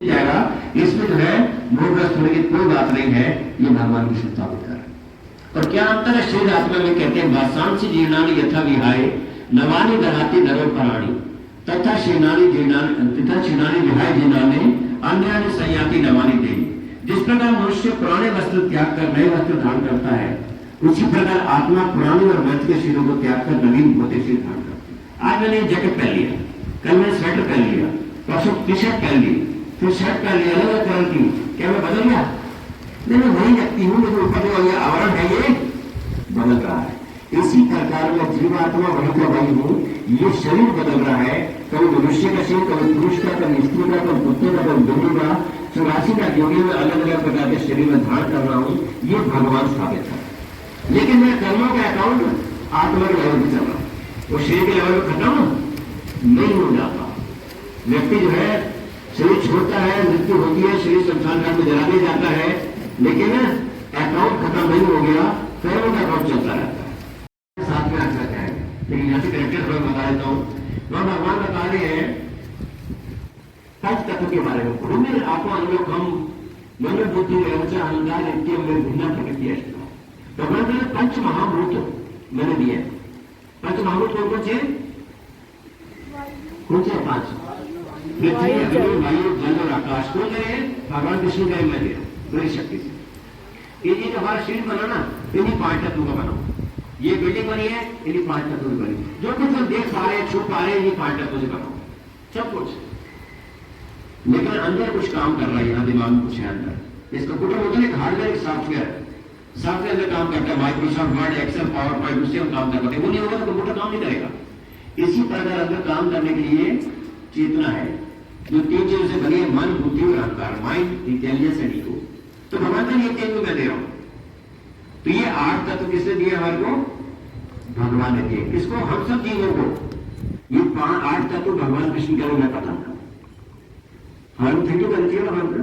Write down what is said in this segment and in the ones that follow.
जाएगा। इसमें जो है मोहग्रस्त होने की कोई बात नहीं है, ये भगवान की स्थापित कर रहे हैं। और क्या अंतर है शरीर आत्मा में? कहते हैं वासांसी जीर्णानि यथा विहाय नवानि दधाति नरो प्राणी तथा शीर्णानि विहाय जीर्णानि अन्यानि संयाति नवानि देहि। जिस प्रकार मनुष्य पुराने वस्त्र त्याग कर नए वस्त्र धारण करता है, उसी प्रकार आत्मा पुराने और व्यर्थ के शरीरों को त्याग कर नवीन होते शरीर धारण करती है। आज मैंने जैकेट पहन लिया, कल मैंने स्वेटर पहन लिया, परसों टी शर्ट पहन ली, फिर शर्ट पहन लिया अलग अलग कलर की, क्या मैं बदल गया? मैं वही व्यक्ति हूं, लेकिन ऊपर जो ये आवरण है ये बदल रहा है। इसी प्रकार में जीवात्मा वही का वही हूं, ये शरीर बदल रहा है। कभी मनुष्य का शरीर, कभी पुरुष का, कभी स्त्री का, कभी कुत्ते का, कभी बिल्ली का, 84 का योगी में अलग अलग प्रकार के शरीर में धारण कर रहा हूं, ये भगवान स्थापित है। लेकिन मैं कर्मों का अकाउंट आत्मा के लेवल पर चल रहा हूं, वो शरीर के लेवल पर खत्म नहीं हो जाता। व्यक्ति जो है शरीर छोड़ता है, मृत्यु होती है, शरीर संसार काल में जला दिया जाता है, लेकिन अकाउंट खत्म नहीं हो गया, कर्मों का अकाउंट चलता रहता है। साथ में आकर है, लेकिन यहाँ से करेक्टर मैं बता देता हूँ। वह भगवान बता रहे हैं पंच तत्व के बारे में। उन्होंने आपको अनुलोक हम मन बुद्धि अहंकार में भिन्ना प्रकृति है। भगवान ने पंच महाभूत मैंने दिए। पंच महाभूत कौन से? कौन से? पांच। पृथ्वी, अग्नि, वायु, जल और आकाश को गए भगवान विष्णु का मैं दिया पूरी शक्ति से। ये जो हमारा शरीर बना ना, इन्हीं पांच तत्वों का बना। ये बिल्डिंग बनी है, इन्हीं पांच तत्वों की बनी। जो कुछ हम देख पा रहे हैं, छू पा रहे हैं, इन्हीं पांच तत्वों से बना सब कुछ। लेकिन अंदर कुछ काम कर रहा है, यहाँ दिमाग में कुछ है अंदर। इसका कुछ होता है हार्डवेयर, एक सॉफ्टवेयर अंदर काम करता है। Microsoft Word, Excel, PowerPoint, उससे हम काम कर पाते हैं। वो नहीं होगा तो कंप्यूटर काम नहीं करेगा। इसी प्रकार अंदर काम करने के लिए चेतना है, जो तीन चीजों से बनी है, मन, बुद्धि और अहंकार, माइंड, इंटेलिजेंस एंड ईगो। तो भगवान का ये तीन मैं दे रहा हूं। तो ये आठ तत्व किसने दिए हमारे को? भगवान ने दिए। किसको? हम सब जीवों को। ये आठ तत्व भगवान कृष्ण के मैं पता था। हम थैंक यू करना चाहिए भगवान का।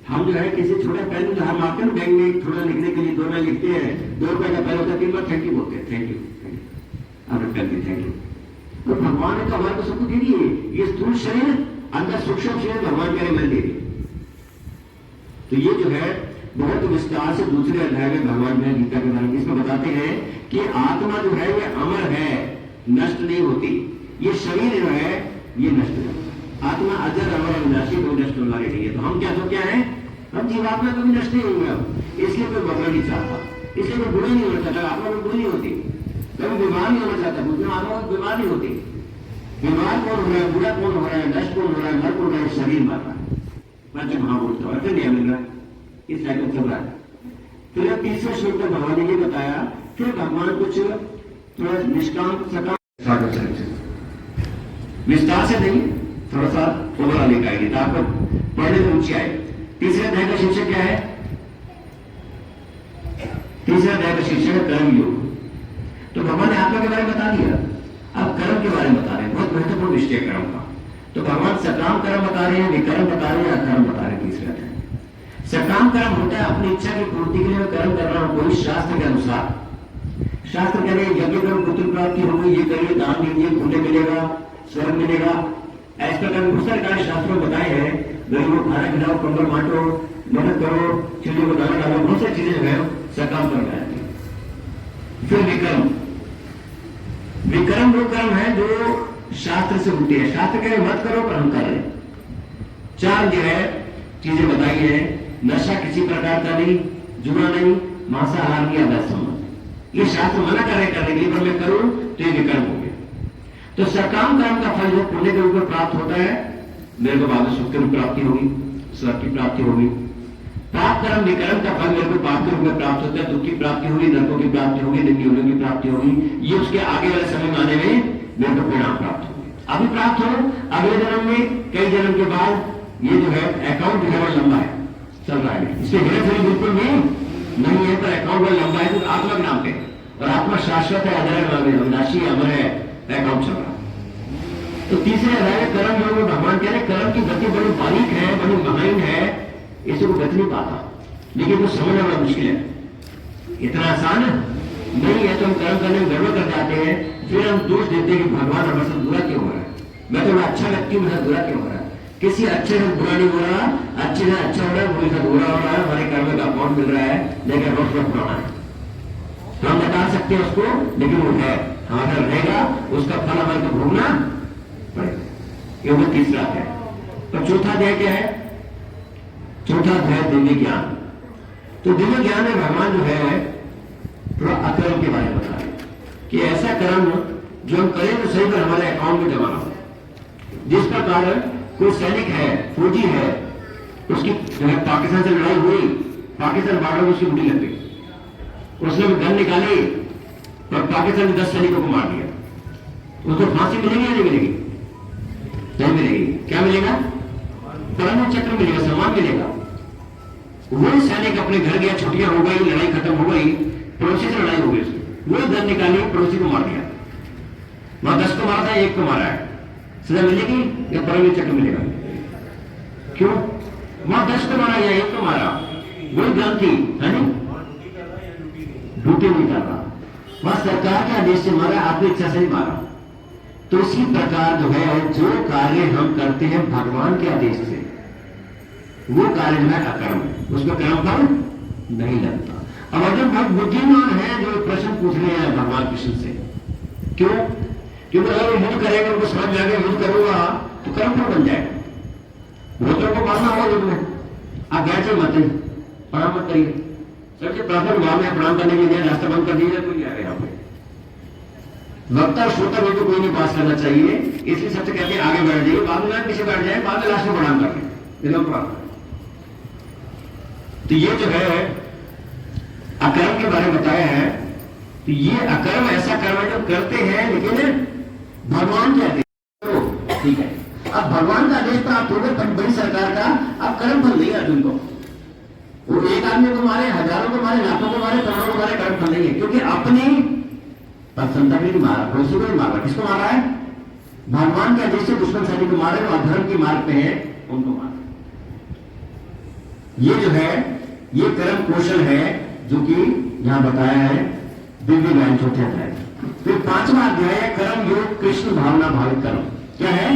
हम जो है किसी छोटे पेन जो हम आते हैं बैंक में थोड़ा लिखने के लिए 2 रुपए लिखते हैं, 2 रुपए का पेन होता है, 3 बार थैंक यू बोलते हैं, थैंक यू आपने पेन दी, थैंक यू। तो भगवान ने तो हमारे को सब कुछ दे दिए। ये स्थूल शरीर, अंदर सूक्ष्म शरीर भगवान के लिए दे दिए। तो ये जो है बहुत विस्तार से दूसरे अध्याय में भगवान जो है गीता के बारे में इसमें बताते हैं कि आत्मा जो है ये अमर है, नष्ट नहीं होती। ये शरीर जो है ये नष्ट है। आत्मा अजर, अमर, अविनाशी, कोई नष्ट होने वाली नहीं है। तो हम क्या है? हम जीवात्मा कभी नष्ट नहीं होंगे। इसलिए कोई बदलना नहीं चाहता, इसलिए कोई बुरा नहीं होना चाहता। आत्मा में बुरी नहीं होती, कभी बीमार नहीं होना चाहता। मुझे आत्मा बीमार नहीं होती। बीमार कौन हो रहा है, बुरा कौन हो रहा है, नष्ट कौन हो रहा है, मर कौन हो रहा है? शरीर मर रहा है। पंच महाभूत तो अर्थ नहीं मिल रहा है, इस साइकिल चल रहा है। फिर तीसरे श्लोक में भगवान ने ये बताया, फिर भगवान कुछ थोड़ा निष्काम सकाम विस्तार से नहीं, थोड़ा सा ओवरऑल लिखा है आपको पढ़ने में ऊंची आए। तीसरे अध्याय का शीर्षक क्या है? तीसरे अध्याय का शीर्षक है कर्म योग। तो भगवान ने आत्मा के बारे में बता दिया, अब कर्म के बारे में बता रहे हैं। बहुत महत्वपूर्ण विषय कर्म का। तो भगवान सकाम कर्म बता रहे हैं, विकर्म बता रहे हैं, अकर्म बता रहे हैं। तीसरे अध्याय सकाम कर्म होता है अपनी इच्छा की पूर्ति के लिए मैं कर्म कर रहा हूं, कोई शास्त्र के अनुसार। शास्त्र कह रहे हैं यज्ञ करो पुत्र प्राप्ति होगी, ये करिए, दान दीजिए, पुण्य मिलेगा, स्वर्ग मिलेगा। ऐसे प्रकार बहुत सारे कार्य शास्त्रों में बताए हैं। गरीबों को खाना खिलाओ, कंबल बांटो, मेहनत करो, चिड़ियों को दाना डालो, बहुत सारी चीजें है सकाम कर्म है। फिर विकर्म। विकर्म वो कर्म है जो शास्त्र से उल्टी है। शास्त्र कह रहे मत करो पर हम कर रहे। 4 जो है चीजें बताई है। नशा किसी प्रकार का नहीं, जुआ नहीं, मांसाहार नहीं, अवैध संबंध। ये शास्त्र मना कर रहे करने के लिए, पर मैं करूं तो ये विकर्म हो गया। तो सकाम कर्म का फल जो पुण्य के रूप में प्राप्त होता है, मेरे को बाद में सुख की प्राप्ति होगी, स्वर्ग की प्राप्ति होगी। पाप कर्म विकर्म का फल मेरे को पाप के रूप में प्राप्त होता है, दुख की प्राप्ति होगी, नरकों की प्राप्ति होगी, निंदी होने की प्राप्ति होगी। ये उसके आगे वाले समय में आने में मेरे को परिणाम प्राप्त होगी। अभी प्राप्त हो, अगले जन्म में, कई जन्म के बाद ये जो है अकाउंट जो है वो लंबा है, चल रहा है। इससे हेरफेरी बिल्कुल नहीं है, पर अकाउंट में लंबा है। तो आत्मा के नाम पे, और आत्मा शाश्वत है, अजर है, अविनाशी, अमर है, अकाउंट चल रहा है। तो तीसरे अध्याय कर्म योग में भगवान कह रहे कर्म की गति बड़ी बारीक है, बड़ी महान है, इसे वो गति नहीं पाता, लेकिन वो समझना बड़ा मुश्किल है। इतना आसान नहीं है। तो हम कर्म करने में गड़बड़ कर जाते हैं, फिर हम दोष देते हैं कि भगवान हमारे साथ बुरा क्यों हो रहा है, मैं तो बड़ा अच्छा व्यक्ति हूं, मेरा बुरा क्यों हो रहा है। किसी अच्छे से बुरा नहीं हो रहा, अच्छे से अच्छा हो रहा है, बुरे से बुरा हो रहा है, हमारे कर्म का अकाउंट मिल रहा है, लेकिन रोक रोक पुराना है। हम निकाल सकते हैं उसको, लेकिन वो है हमारा रहेगा, उसका फल हमारे को भोगना पड़ेगा। ये वो तीसरा है। तो चौथा अध्याय क्या है? चौथा अध्याय दिव्य ज्ञान। तो दिव्य ज्ञान में भगवान जो है थोड़ा अकर्म के बारे में बता रहे कि ऐसा कर्म जो हम करें तो सही पर हमारे अकाउंट में जमा हो। जिस प्रकार कोई सैनिक है, फौजी है, उसकी जो है पाकिस्तान से लड़ाई हुई, पाकिस्तान बॉर्डर में उसकी ड्यूटी लग गई, उसने गन निकाली और पाकिस्तान ने 10 सैनिकों को मार दिया, उसको फांसी मिलेगी या नहीं मिलेगी? नहीं मिलेगी। क्या मिलेगा? परम चक्र मिलेगा, सम्मान मिलेगा। वो सैनिक अपने घर गया, छुट्टियां हो गई, लड़ाई खत्म हो गई, पड़ोसी से लड़ाई हो गई, उसकी वो गन निकाली, पड़ोसी को मार दिया, वहां 10 को मारा था, 1 को मारा है, सजा मिलेगी या परम चक्र मिलेगा? क्यों? वहां 10 को मारा या 1 को मारा, वही गन थी, है नहीं? ड्यूटी नहीं कर रहा, वहां सरकार के आदेश से मारा, अपनी इच्छा से नहीं मारा। तो इसी प्रकार जो है, जो कार्य हम करते हैं भगवान के आदेश से, वो कार्य जो है अकर्म, उसमें कर्म फल नहीं लगता। अब अर्जुन बहुत बुद्धिमान है जो प्रश्न पूछ रहे हैं भगवान कृष्ण से। क्यों? क्योंकि अगर वो युद्ध करेगा, उनको समझ में आगे युद्ध करूंगा तो कर्म फल बन जाएगा, भूतों को मारना होगा युद्ध में। आप गैर से मत प्रणाम मत करिए, सबसे प्राथमिक भाव में प्रणाम करने के लिए रास्ता बंद कर दीजिए, कोई नहीं आएगा यहाँ पे। वक्ता श्रोता में तो कोई नहीं पास करना चाहिए, इसलिए सबसे कहते हैं आगे बढ़ जाइए, बाद में पीछे बैठ जाए, बाद में लास्ट में प्रणाम कर लें। तो ये जो है अकर्म के बारे में बताया है। तो ये अकर्म ऐसा कर्म है जो करते हैं लेकिन भगवान के आदेश, ठीक है। अब भगवान का आदेश प्राप्त हो गए बड़ी सरकार का, अब कर्म फल नहीं अर्जुन को। वो एक आदमी को मारे, हजारों को मारे, लाखों को मारे, करोड़ों को मारे, कर्म फल नहीं है, क्योंकि अपनी प्रसन्नता भी नहीं मारा, पड़ोसी को नहीं मारा। किसको मारा है? भगवान के आदेश से दुश्मन सैनिक को मारे, और धर्म के मार्ग पे है उनको मारा। ये जो है ये कर्म कौशल है जो कि यहां बताया है दिव्य ज्ञान चौथे अध्याय। फिर 5वां अध्याय है कर्म योग कृष्ण भावना भावित कर्म। क्या है?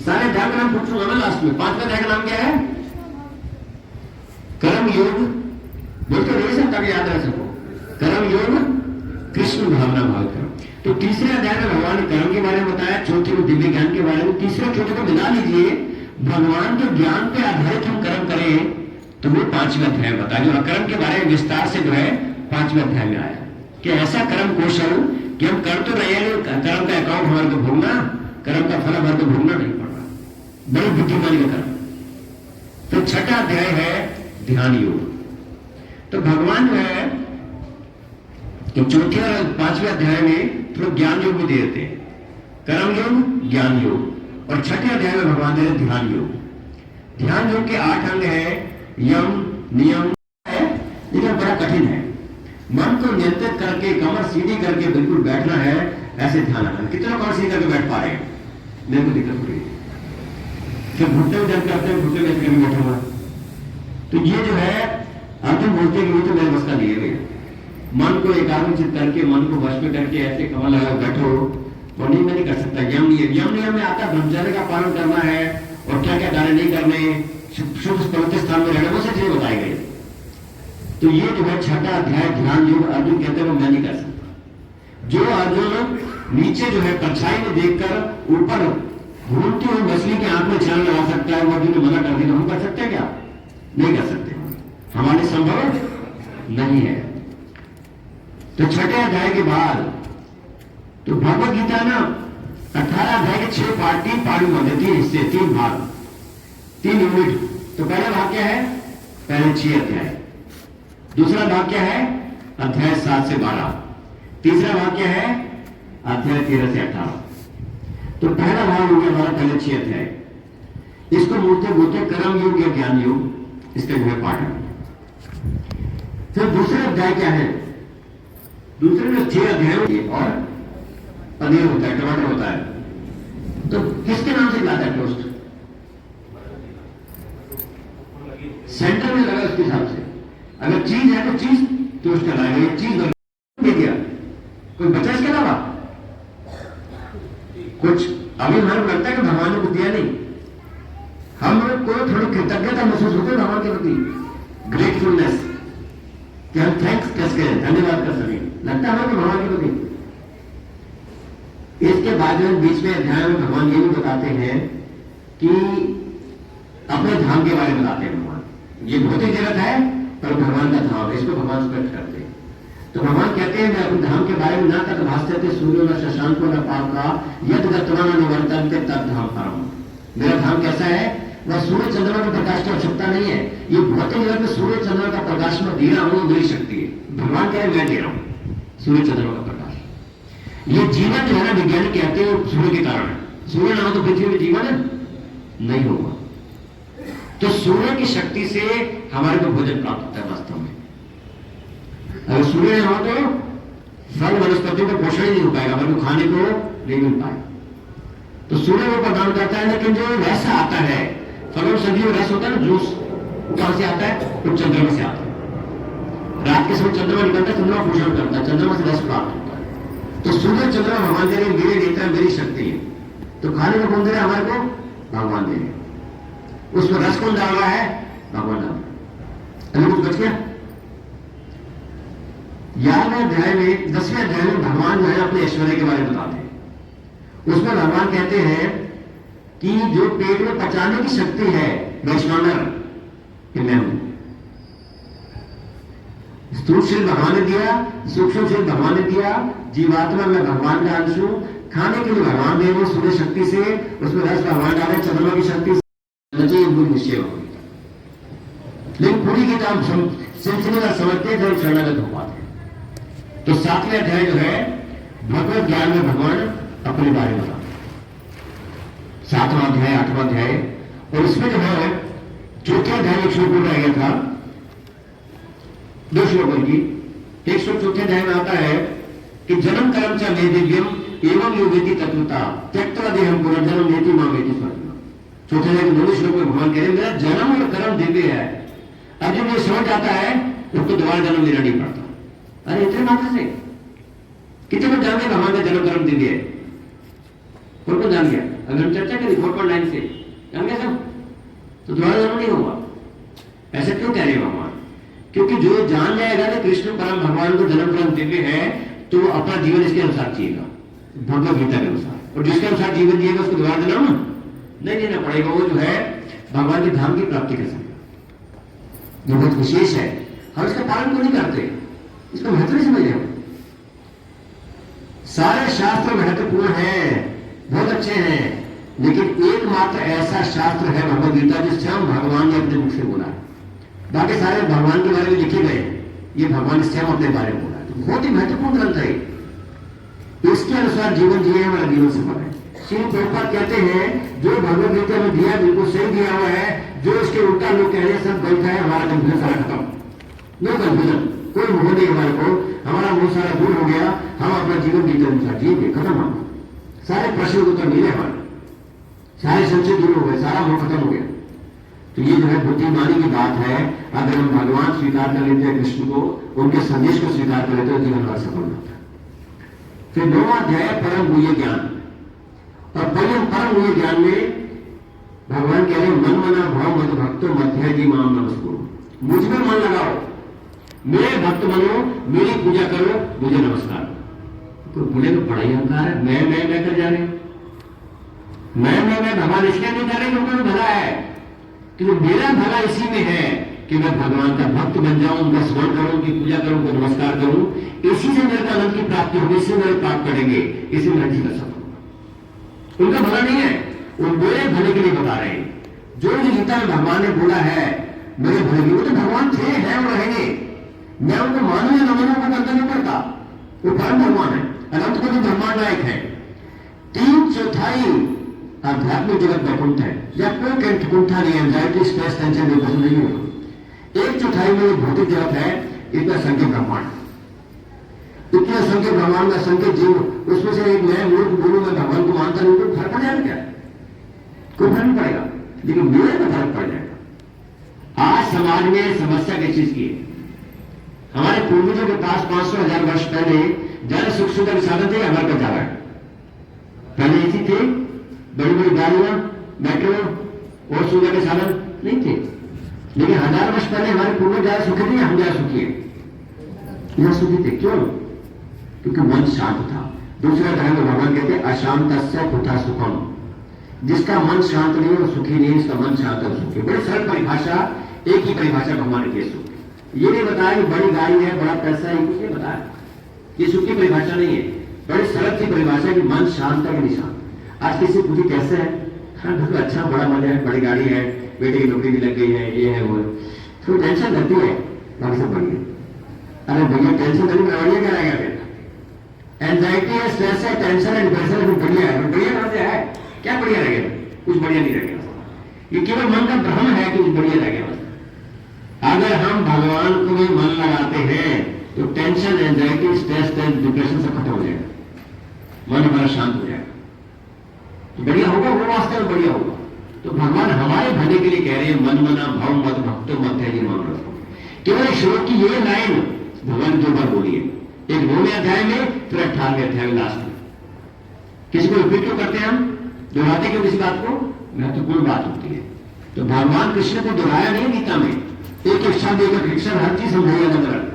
सारे अध्याय का नाम पूछूंगा मैं लास्ट में। 5वां अध्याय का नाम क्या है? कर्म योग, बोलते रहिए सब तब याद रह सको। कर्म योग कृष्ण भावना भावित कर्म। तो तीसरे अध्याय में भगवान ने कर्म के बारे में बताया, चौथे में दिव्य ज्ञान के बारे में। तीसरे चौथे को मिला लीजिए, भगवान के ज्ञान पे आधारित हम कर्म करें तो वो 5वें अध्याय बताया। जो अकर्म के बारे में विस्तार से जो है 5वें अध्याय में आया कि ऐसा कर्म कौशल कि हम कर तो रहे हैं, कर्म का अकाउंट हमारे को भोगना, कर्म का फल हमारे को भोगना नहीं पड़ रहा। बड़ी बुद्धिमानी का कर्म। तो 6वां अध्याय है ध्यान योग। तो भगवान जो है कि चौथे और 5वें अध्याय में थोड़ा ज्ञान योग भी दे देते हैं, कर्म योग, ज्ञान योग, और 6ठे अध्याय में भगवान दे रहे ध्यान योग। ध्यान योग के 8 अंग है, यम नियम है, लेकिन बड़ा कठिन है। मन को नियंत्रित करके कमर सीधी करके बिल्कुल बैठना है, ऐसे ध्यान रखना। कितना कमर सीधी करके बैठ पा रहे हैं? मेरे को दिक्कत हो रही है कि घुटने में जब करते हैं, घुटने में बैठा हुआ। तो ये जो है अर्जुन बोलते हैं कि वो तो मेरे बस का नहीं है। मन को एकाग्रचित करके, मन को वश में करके ऐसे कमर लगा बैठो, वो नहीं, मैं नहीं कर सकता। यम नियम में आता ब्रह्मचर्य का पालन करना है और क्या क्या कार्य नहीं करने, शुद्ध पवित्र स्थान में रहने, वो सब चीजें बताई गई। तो ये जो है 6ठा अध्याय ध्यान योग। अर्जुन कहते हैं मैं नहीं कर सकता। जो अर्जुन नीचे जो है परछाई में देखकर ऊपर घूमती हुई मछली की आंख में छान लगा सकता है, वो अर्जुन ने मना कर दी, तो हम कर सकते हैं क्या? नहीं कर सकते, हमारे संभव नहीं है। तो 6ठे अध्याय के बाद तो भगवत गीता ना 18 अध्याय के 6 पार्ट, 3 पार्ट में होते, 3 हिस्से, 3 भाग, 3 यूनिट। तो पहला भाग क्या है? पहले 6 अध्याय। दूसरा भाग क्या है? अध्याय 7 से 12। तीसरा भाग क्या है? अध्याय 13 से 18। तो पहला भाग हो गया हमारा पहले 6 अध्याय। इसको बोलते कर्म योग या ज्ञान योग, इसका जो है पाठ है। फिर दूसरा अध्याय क्या है? दूसरे में 6 अध्याय और पनीर होता है, टमाटर होता है। तो किसके नाम से खिलाता है टोस्ट? सेंटर में लगा उसके हिसाब से। अगर चीज है तो चीज टोस्ट कराएगा, ये चीज दे दिया, कोई बचा इसके अलावा कुछ? अभी हमें लगता है कि भगवान ने कुछ दिया नहीं, हम लोग को थोड़ी कृतज्ञता महसूस होती है भगवान के प्रति, ग्रेटफुलनेस, कि हम थैंक्स कैसे करें, धन्यवाद कर सकें, लगता है कि भगवान के प्रति। इसके बाद में बीच में अध्याय में भगवान ये भी बताते हैं कि अपने धाम के बारे में बताते हैं भगवान, ये भौतिक जगत है पर भगवान का धाम है, इसको भगवान स्पष्ट करते हैं। तो भगवान कहते हैं मैं अपने धाम के बारे में ना तक भाषते थे सूर्य न शशांक न पाप का यद गत्वा न निवर्तन के तब धाम परम। मेरा धाम कैसा है, वह सूर्य चंद्रमा के प्रकाश की आवश्यकता नहीं है। ये भौतिक जगत में सूर्य चंद्रमा का प्रकाश में दे रहा हूं, मेरी शक्ति है। भगवान कह रहे मैं दे रहा हूं सूर्य चंद्रमा का प्रकाश। ये जीवन जो है ना, वैज्ञानिक कहते हैं सूर्य के कारण है। सूर्य ना हो तो पृथ्वी में जीवन नहीं होगा। तो सूर्य की शक्ति से हमारे को भोजन प्राप्त होता है वास्तव में। अगर सूर्य न हो तो फल वनस्पतियों का पोषण ही नहीं हो पाएगा, हमें खाने को नहीं मिल पाएगा। तो सूर्य वो प्रदान करता है, लेकिन जो रस आता है, फलों सब्जियों में रस होता है ना, जूस, कहां से आता है, तो चंद्रमा से आता है। रात के समय चंद्रमा निकलता है, चंद्रमा पोषण करता है, चंद्रमा से रस प्राप्त होता है। तो सूर्य चंद्रमा भगवान दे रहे, मेरे नेता मेरी शक्ति है। तो खाने को कौन दे रहा है हमारे को, भगवान दे रहे। उसमें रस कौन डाल रहा है, भगवान डाल रहा है। कुछ बच गया। 11वें अध्याय में 10वें अध्याय में भगवान जो है अपने ऐश्वर्य के बारे में बताते हैं। उसमें भगवान कहते हैं कि जो पेट में पचाने की शक्ति है वैश्वानर, कि मैं हूं। स्थूल शरीर भगवान ने दिया, सूक्ष्म शरीर भगवान ने दिया, जीवात्मा में भगवान का अंश हूं। खाने के लिए भगवान दे वो सूर्य शक्ति से, उसमें रस भगवान डाले चंद्रमा की शक्ति से, निश्चय होगी। लेकिन पूरी किताब सिलसिले का समझते थे, शरणागत हो पाते। तो 7वें अध्याय जो है भगवत ज्ञान में भगवान अपने बारे में बताते। 7वां अध्याय 8वां अध्याय, और इसमें जो है चौथे अध्याय एक श्लोक रह गया था, 2 श्लोकों की। 104 अध्याय में आता है कि जन्म कर्म च मे दिव्यम एवं योगेति तत्वता त्यक्त्वा देहम पुनर्जन्म नेति मां वेति स्वर्गम। चौथे अध्याय के 2 श्लोक में भगवान कह रहे मेरा जन्म और कर्म दिव्य है। अब जब ये समझ आता है उसको दोबारा जन्म लेना नहीं पड़ता। अरे इतने मात्र से कितने लोग जान गए भगवान का जन्म कर्म दिव्य है? कौन को जान गया? अगर हम चर्चा करें 4.9 से जान गया सब, तो दोबारा जन्म नहीं होगा। ऐसा क्यों कह रहे हैं भगवान? क्योंकि जो जान जाएगा ना कृष्ण परम भगवान को जन्म कर्म दिव्य है, तो अपना जीवन इसके अनुसार जिएगा, भगवत गीता के अनुसार। और जिसके अनुसार जीवन जिएगा उसको दोबारा जन्म नहीं लेना पड़ेगा। वो जो है भगवान के धाम की प्राप्ति कर सकता, जो बहुत विशेष है। हम इसका पालन को नहीं करते, इसका महत्व नहीं समझ रहे। सारे शास्त्र महत्वपूर्ण हैं, बहुत अच्छे हैं, लेकिन एकमात्र ऐसा शास्त्र है भगवद गीता जिससे हम भगवान ने अपने मुख से बोला है। बाकी सारे भगवान के बारे में लिखे गए, ये भगवान से हम अपने बारे में बोला है। तो बहुत ही महत्वपूर्ण ग्रंथ है। इसके अनुसार जीवन जिए हमारा जीवन सफल है। श्री प्रभुपाद कहते हैं जो भगवद गीता में दिया बिल्कुल सही दिया हुआ है, जो इसके उल्टा लोग कह रहे हैं सब गलत है, हमारा कंफ्यूजन सारा खत्म। नो कंफ्यूजन, कोई मोह नहीं हमारे को, हमारा मोह सारा दूर हो गया। हम अपना जीवन गीता अनुसार जिएंगे, खत्म हो। सारे प्रश्न उत्तर मिले हमारे, सारे संशय दूर हो गए, सारा मोह खत्म हो गया। तो ये जो है बुद्धिमानी की बात है। अगर हम भगवान स्वीकार कर लेते हैं, कृष्ण को, उनके संदेश को स्वीकार कर लेते हैं, जीवन हमारा सफल होता है। फिर 9वां अध्याय परम गुह्य ज्ञान। और परम गुह्य ज्ञान में भगवान कह रहे मन मना भाव मत भक्तो मध्य जी माम नमस्कुरु। मुझ में मन लगाओ, मेरे भक्त बनो, मेरी पूजा करो, मुझे नमस्कार करो। कोई बोले तो बड़ा ही अहंकार है, मैं कर जा रहे हैं। मैं भगवान इसलिए नहीं कर रहे क्योंकि भला है, क्योंकि मेरा भला इसी में है कि मैं भगवान का भक्त बन जाऊं, उनका स्मरण करूं, उनकी पूजा करूं, उनको नमस्कार करूं। इसी से मेरे आनंद की प्राप्ति होगी, इससे मेरे पाप करेंगे, इसी मेरा जीवन सफल होगा। उनका भला नहीं है, वो मेरे भले के लिए बता रहे हैं। जो गीता में भगवान ने बोला है मेरे भले के लिए, वो तो भगवान थे, हैं और रहेंगे। मैं उनको मानू या न मानू को करता नहीं पड़ता, वो परम भगवान है, अनंत को भी ब्रह्मांड नायक है। 3/4 आध्यात्मिक जगत वैकुंठ है, या कोई कुंठा नहीं, एंजाइटी, स्ट्रेस, टेंशन डिप्रेशन नहीं होगा। 1/4 में भौतिक जगत है, इतना संख्य ब्रह्मांड, इतना संख्य ब्रह्मांड में संख्य जीव, उसमें से एक मैं मूर्ख बोलूं मैं भगवान को मानता नहीं, तो फर्क पड़ जाएगा क्या? कोई फर्क नहीं पड़ेगा, लेकिन मेरे में फर्क पड़ जाएगा। आज समाज में समस्या किस चीज की है? हमारे पूर्वजों के पास 500,000 वर्ष पहले जन सुख सुविधा के साधन थे, हमारे पास ज्यादा है। पहले ऐसी थे, बड़ी बड़ी गाड़ियां, मेट्रो, और सूर्य के साधन नहीं थे, लेकिन 1000 वर्ष पहले हमारे पूर्वज ज्यादा सुखी थे, हम ज्यादा सुखी है, यह सुखी थे। क्यों? क्योंकि मन शांत था। दूसरा धर्म में भगवान कहते हैं अशांतस्य कुतः सुखम, जिसका मन शांत नहीं वो सुखी नहीं, इसका मन शांत है सुखी। बड़ी सरल परिभाषा, एक ही परिभाषा भगवान के सुख। ये नहीं बताया कि बड़ी गाड़ी है, बड़ा पैसा है, कुछ नहीं बताया, ये सुख की परिभाषा नहीं है। बड़ी सरल सी परिभाषा कि मन शांत है कि नहीं शांत। आज किसी पूछी कैसे है, हाँ बिल्कुल अच्छा, बड़ा मजा है, बड़ी गाड़ी है, बेटे की नौकरी भी लग गई है, ये है वो है, तो टेंशन लगती है, बाकी सब बढ़िया। अरे भैया टेंशन नहीं, बढ़िया क्या रहेगा फिर? एंजाइटी है, स्ट्रेस है, टेंशन है, डिप्रेशन है, बढ़िया है, बढ़िया कहां से है? क्या बढ़िया रहेगा? कुछ बढ़िया नहीं रहेगा। ये केवल मन का भ्रम है कि कुछ बढ़िया रहेगा। अगर हम भगवान को भी मन लगाते हैं तो टेंशन, एंजाइटी, स्ट्रेस, डिप्रेशन सब खत्म हो जाएगा, मन हमारा शांत हो जाएगा, तो बढ़िया होगा, वो वास्तव में बढ़िया होगा। तो भगवान हमारे भले के लिए कह रहे हैं मन मना भव मत भक्तो मत है, ये मन रखो। केवल श्लोक की ये लाइन भगवान 2 बार बोली है, एक 9वें अध्याय में, फिर 18वें अध्याय में लास्ट में। किसी को रिपीट क्यों करते हैं हम, दोहराते क्यों किसी बात को? महत्वपूर्ण बात होती है। तो भगवान कृष्ण को दोहराया नहीं गीता में, एक एक शब्द, एक एक अक्षर, हर चीज समझाइए अलग अलग,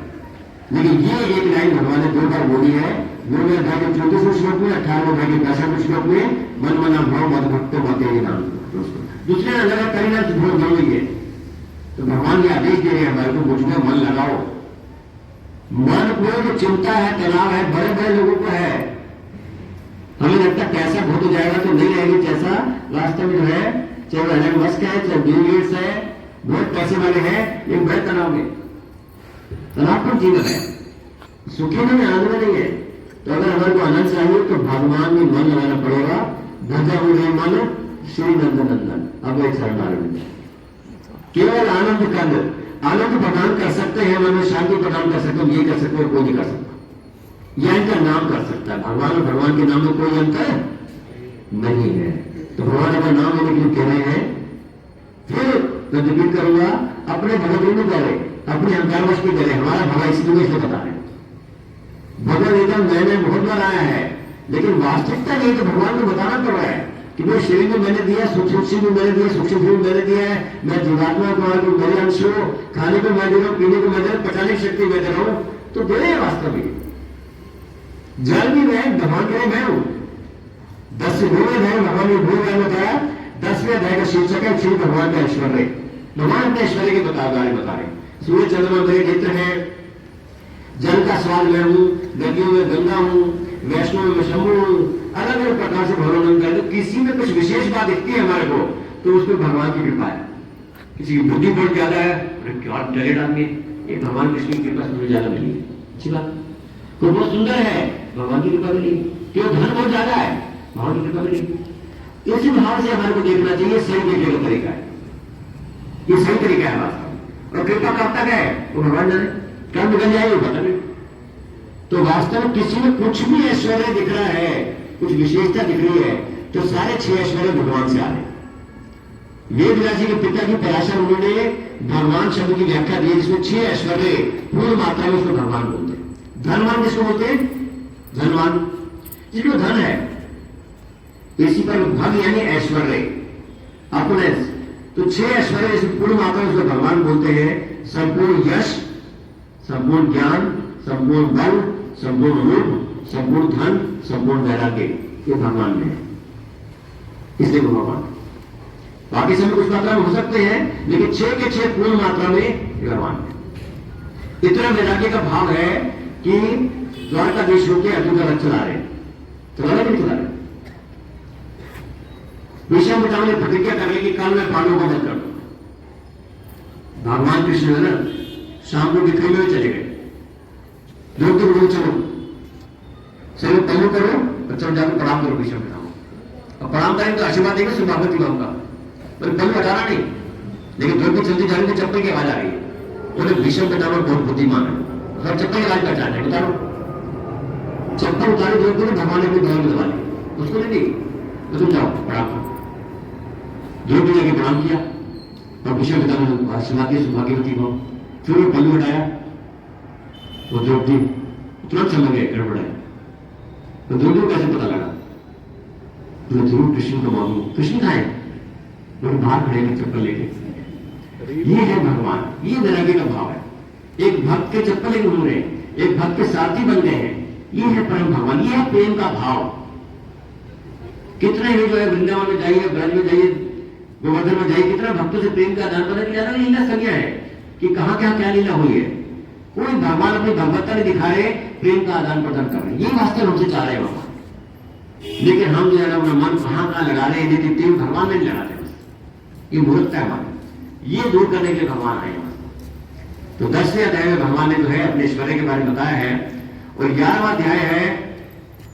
लेकिन ये एक लाइन भगवान ने 2 बार बोली है। 9वें अध्याय के 34वें श्लोक में, 18वें अध्याय के 65वें श्लोक में, मन मना भव मत भक्तो मत है, ये नाम दूसरे अलग अलग परिणाम भूल गई है। तो भगवान ये आदेश दे रहे हैं हमारे को, मुझ में मन लगाओ। मन को जो चिंता है, तनाव है, बड़े बड़े लोगों को है। हमें लगता है पैसा बहुत हो जाएगा तो नहीं रहेगी, जैसा वास्तव में जो है, चाहे वो एलन मस्क है, चाहे बिल गेट्स है, बहुत पैसे वाले हैं, एक बड़े तनाव में, तनावपूर्ण जीवन है, सुखी नहीं, आनंद में नहीं है। तो अगर हमारे को आनंद चाहिए तो भगवान में मन लगाना पड़ेगा। भजा हुए मन श्री नंदन नंदन, अब एक शरण केवल आनंद कंद, आनंद प्रदान कर सकते हैं, मन में शांति प्रदान कर सकते हैं, ये कर सकते हैं, कोई नहीं कर सकता। यह इनका नाम कर सकता है भगवान, और भगवान के नाम में कोई अंतर नहीं है। तो भगवान अपना नाम लेने के लिए कह रहे हैं। फिर मैं रिपीट करूंगा, अपने भगवत में करे, अपने अहंकारवश में करे, हमारा भगवान इसलिए इसलिए बता रहे हैं। भगवत गीता मैंने बहुत बार आया है, लेकिन वास्तविकता ये तो भगवान को बताना पड़ रहा है कि मेरे शरीर में मैंने दिया, सूक्ष्म में मैंने दिया, सूक्ष्म में मैंने दिया है, मैं जीवात्मा को मेरे अंश हो, खाने को मैं दे रहा हूं, पीने को मैं दे रहा हूं, पचाने की शक्ति मैं दे रहा हूं, तो दे रहे हैं वास्तव में। जल भी मैं भगवान के लिए मैं हूं। 10वें अध्याय भगवान ने भूल बताया, 10वें अध्याय का शीर्षक है श्री भगवान का ऐश्वर्य। भगवान अपने ऐश्वर्य के बता रहे। सूर्य चंद्रमा मेरे नेत्र है, जल का स्वाद मैं हूं, नदियों में गंगा हूं, वैष्णव में शंभु हूं, अलग अलग प्रकार से भगवान का। तो किसी में कुछ विशेष बात दिखती है हमारे को, तो उसमें भगवान की कृपा है। किसी की बुद्धि बहुत ज्यादा है, क्या टैलेंट आदमी, ये भगवान कृष्ण की कृपा से मुझे ज्यादा मिली, अच्छी बात। कोई बहुत सुंदर है, भगवान की कृपा मिली। क्यों? धन बहुत ज्यादा है, भगवान की कृपा मिली। इसी भाव से हमारे को देखना चाहिए, सही देखने का तरीका है, ये सही तरीका है वास्तव। और कृपा कब तक है वो भगवान जाने, कब निकल जाएगी पता नहीं। तो वास्तव में किसी में कुछ भी ऐश्वर्य दिख रहा है, कुछ विशेषता दिख रही है, तो सारे 6 ऐश्वर्य भगवान से आ रहे। वेद व्यास जी के पिता की पराशर, उन्होंने भगवान शब्द की व्याख्या दी, जिसमें 6 ऐश्वर्य पूर्ण मात्रा में उसको भगवान बोलते हैं। धनवान किसको बोलते हैं? धनवान जिसको धन है, इसी पर भग यानी ऐश्वर्य, अपनेस। तो 6 ऐश्वर्य जिसमें पूर्ण मात्रा में उसको भगवान बोलते हैं। संपूर्ण यश, संपूर्ण ज्ञान, संपूर्ण बल, संपूर्ण रूप, संपूर्ण धन, संपूर्ण वैराग्य, ये भगवान में है, इसलिए वो भगवान। बाकी समय कुछ मात्रा में हो सकते हैं, लेकिन 6 के 6 पूर्ण मात्रा में भगवान है। इतना वैराग्य का भाव है कि द्वारकाधीश होकर अर्जुन का रथ चला रहे, चला रहे नहीं चला रहे। विषम पितामह ने प्रतिज्ञा कर ली कि कल मैं पांडवों को वध कर दूंगा। भगवान कृष्ण है ना, शाम को बिक्री में चले गए, लोग तो चलो चलो पहलू करो, बच्चों जाकर प्रणाम करो विषम पितामह, और प्रणाम करेंगे तो आशीर्वाद देंगे, सुभागत ही होगा, पर पहलू हटाना नहीं। लेकिन द्रौपदी चलती जा रही थी, चप्पल की आवाज आ रही है, बोले विषम पितामह बहुत बुद्धिमान है, सब चप्पल की आवाज पहचान है, उतारो चप्पल, उतारी द्रौपदी ने, भगवान ने अपनी बहन में दबा ली, उसको नहीं दी, तो तुम जाओ प्रणाम करो। द्रौपदी ने प्रणाम किया और विषम पितामह आशीर्वाद दिया, सुभाग्यवती हो। फिर वो पल्लू हटाया, वो द्रौपदी तुरंत समझ गए गड़बड़ है। तो द्रौपदी को कैसे पता लगा? तो जरूर कृष्ण को मालूम, कृष्ण कहाँ है? और बाहर खड़े हैं चप्पल लेके। ये है भगवान, ये वैराग्य का भाव है। एक भक्त के चप्पल एक उन्होंने, एक भक्त के साथी बन गए हैं, ये है परम भगवान, ये है प्रेम का भाव। कितने भी जो है वृंदावन में जाइए, ब्रज में जाइए, गोवर्धन में जाइए, कितना भक्तों से प्रेम का आदान प्रदान किया। लीला संज्ञा है कि कहां क्या लीला हुई है। कोई भगवान अपनी भगवत्ता नहीं दिखा रहे, प्रेम का आदान प्रदान कर रहे, ये वास्तव हमसे चाह रहे हैं भगवान। लेकिन हम जो है ना अपना मन कहां लगा रहे हैं, यदि प्रेम भगवान नहीं लगाते, ये मूर्खता है हमारी, ये दूर करने के लिए भगवान आए। तो 10वें अध्याय में भगवान ने जो है अपने ऐश्वर्य के बारे में बताया है। और 11वां अध्याय है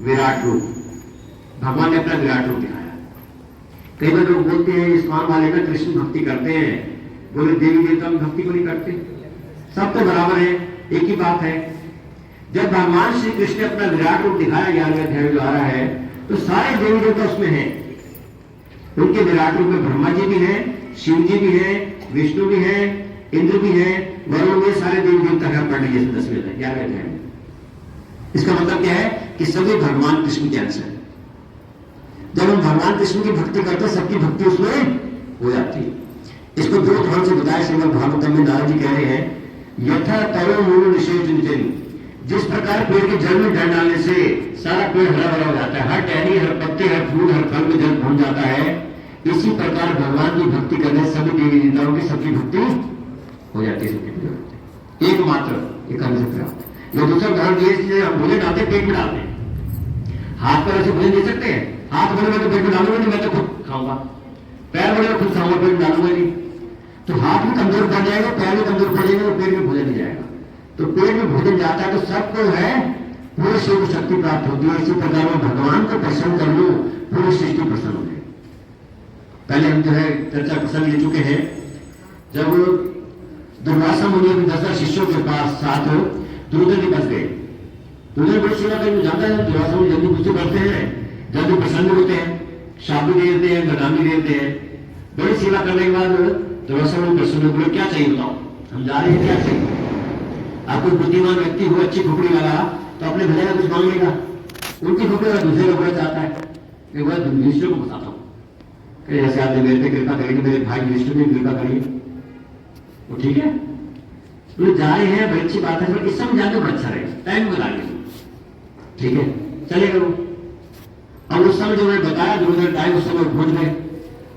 विराट रूप। भगवान ने अपना विराट रूप दिखाया। कई बार लोग बोलते हैं इस्कॉन वाले ना कृष्ण भक्ति करते हैं, बोले देवी देवता में भक्ति को नहीं करते, सब तो बराबर है, एक ही बात है। जब भगवान श्री कृष्ण ने अपना विराट रूप दिखाया 11वें अध्याय में जो आ रहा है, तो सारे देवी देवता उसमें हैं। उनके विराट रूप में ब्रह्मा जी भी हैं, शिव जी भी हैं, विष्णु भी हैं, इंद्र भी हैं, वरुण में सारे देवी देवता का पढ़ लीजिए 10वें अध्याय 11वें अध्याय में। इसका मतलब क्या है कि सभी भगवान कृष्ण के अंश हैं। जब हम भगवान कृष्ण की भक्ति करते हैं, सबकी भक्ति उसमें हो जाती है। इसको दो ढंग से बताया श्रीमद् भागवतम में नारद जी कह रहे हैं, यथा तरो मूल विशेष निजन, जिस प्रकार पेड़ के जड़ में जल डालने से सारा पेड़ हरा भरा हो जाता है, हर टहनी, हर पत्ते, हर फूल, हर फल में जल पहुंच जाता है, इसी प्रकार भगवान की भक्ति करने सभी देवी देवताओं की सबकी भक्ति हो जाती है। एकमात्र एक करने से प्राप्त। ये दूसरा उदाहरण दिए, हम भोजन डालते पेट में डालते हैं, हाथ पर ऐसे भोजन दे सकते हैं। हाथ बोले मैं तो पेट में डालूंगा नहीं, मैं तो खुद खाऊंगा। पैर बोले मैं खुद खाऊंगा, पेट में डालूंगा नहीं। तो हाथ में कमजोर पड़ जाएगा, पैर में कमजोर पड़ जाएगा, तो पेट में भोजन नहीं जाएगा। तो पेट में भोजन जाता है तो सबको है पूरी शिव शक्ति प्राप्त होती है। इसी प्रकार में भगवान को प्रसन्न कर लो, पूरी सृष्टि प्रसन्न हो जाए। पहले हम जो है चर्चा प्रसंग ले चुके हैं, जब दुर्वासा मुनि अपने 10 शिष्यों के पास साथ दुर्योधन के पास गए। दुर्योधन बड़ी सेवा करके जानता है, दुर्वासा मुनि जल्दी गुस्से करते हैं, जल्दी प्रसन्न होते हैं, शाप भी दे देते हैं, बदाम भी दे देते हैं। बड़ी सेवा करने के बाद दुर्वासा मुनि प्रसन्न बोले क्या चाहिए बताओ, हम जा रहे हैं, क्या चाहिए। आप कोई बुद्धिमान व्यक्ति हो, अच्छी खोपड़ी वाला, तो अपने भले का कुछ मांग लेगा, उनकी खोपड़ी वाला दूसरे का बड़ा चाहता है। एक बार युधिष्ठिर को बताता हूँ कि जैसे आपने मेरे पे कृपा करेंगे, मेरे भाई युधिष्ठिर ने कृपा करिए, वो ठीक है, तो जा रहे हैं, बड़ी अच्छी बात है, इस समय जाते अच्छा रहे, टाइम को लागे, ठीक है, चले गए। अब उस समय जो मैंने बताया दुर्योधन टाइम, उस समय पहुंच गए।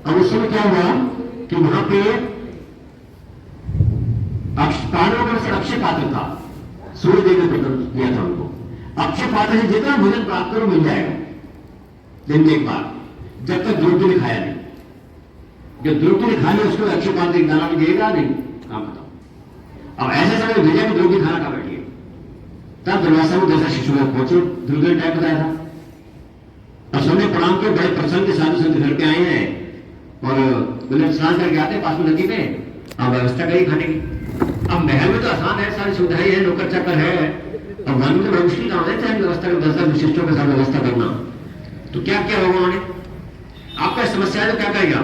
अब उस समय क्या हुआ कि वहां पे पांडवों में से अक्षय पात्र था, सूर्य देव ने प्रकट दिया था उनको। अक्षय पात्र से जितना भोजन प्राप्त करो मिल जाएगा दिन में एक बार, जब तक द्रौपदी ने खाया नहीं। जब द्रौपदी ने खा लिया उसको अक्षय पात्र एक दाना भी देगा नहीं, आप बताओ। अब ऐसे समय भेजा कि द्रौपदी खाना खा बैठी है, तब दुर्वासा को 10 शिशु में पहुंचे, दुर्योधन टाइम बताया था। और सबने प्रणाम के बड़े प्रसन्न के साधु संत घर पे आए हैं और बोले स्नान करके आते पास में नदी में, अब व्यवस्था करी खाने की। अब महल में तो आसान है, सारी सुविधाएं है, नौकर चाकर है, और वन में तो बड़ा मुश्किल काम है, चाहे व्यवस्था कर 10 विशिष्टों के साथ व्यवस्था करना। तो क्या किया भगवान ने, आपका समस्या है तो क्या करेगा,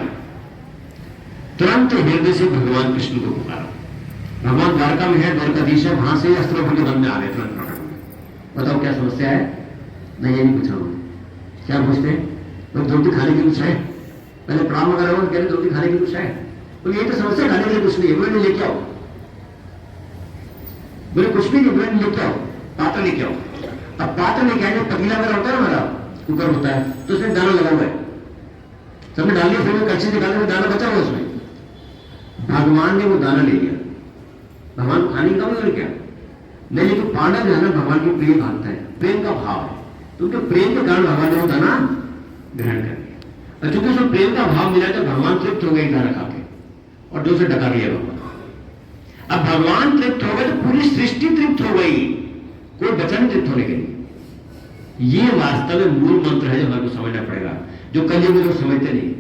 तुरंत हृदय से भगवान कृष्ण को पुकारा। भगवान द्वारका में है, द्वारकाधीश है, वहां से अस्त्रों के वन में आ रहे तुरंत प्रकट में। बताओ क्या समस्या है। नहीं, ये नहीं पूछा उन्होंने, क्या पूछते हैं, तो रोटी खाने की कुछ है, पहले प्रणाम वगैरह हो, कह रहे रोटी खाने की कुछ है, तो ये तो समस्या खाने के लिए कुछ नहीं है, बोले लेके आओ, बोले कुछ भी नहीं, बोले लेके आओ, पात्र लेके आओ। अब पात्र लेके आए, पतीला वगैरह होता है ना, हमारा कुकर होता है, तो उसमें दाना लगा हुआ है, सबने डाल दिया, फिर कच्ची निकालने में दाना बचा हुआ उसमें। भगवान ने वो दाना ले लिया, भगवान खाने का भी क्या नहीं, लेकिन पांडव जो है ना भगवान की प्रिय भक्त है, प्रेम का भाव है, तो उनके प्रेम के कारण भगवान ने वो दाना ग्रहण कर लिया। और चूंकि उसमें प्रेम का भाव मिला तो भगवान तृप्त हो गए दाना खा के, और जो से डका लिया भगवान। अब भगवान तृप्त हो गए तो पूरी सृष्टि तृप्त हो गई, कोई बचा नहीं तृप्त होने के लिए। ये वास्तव में मूल मंत्र है जो हमारे को समझना पड़ेगा, जो कलयुग में लोग समझते नहीं,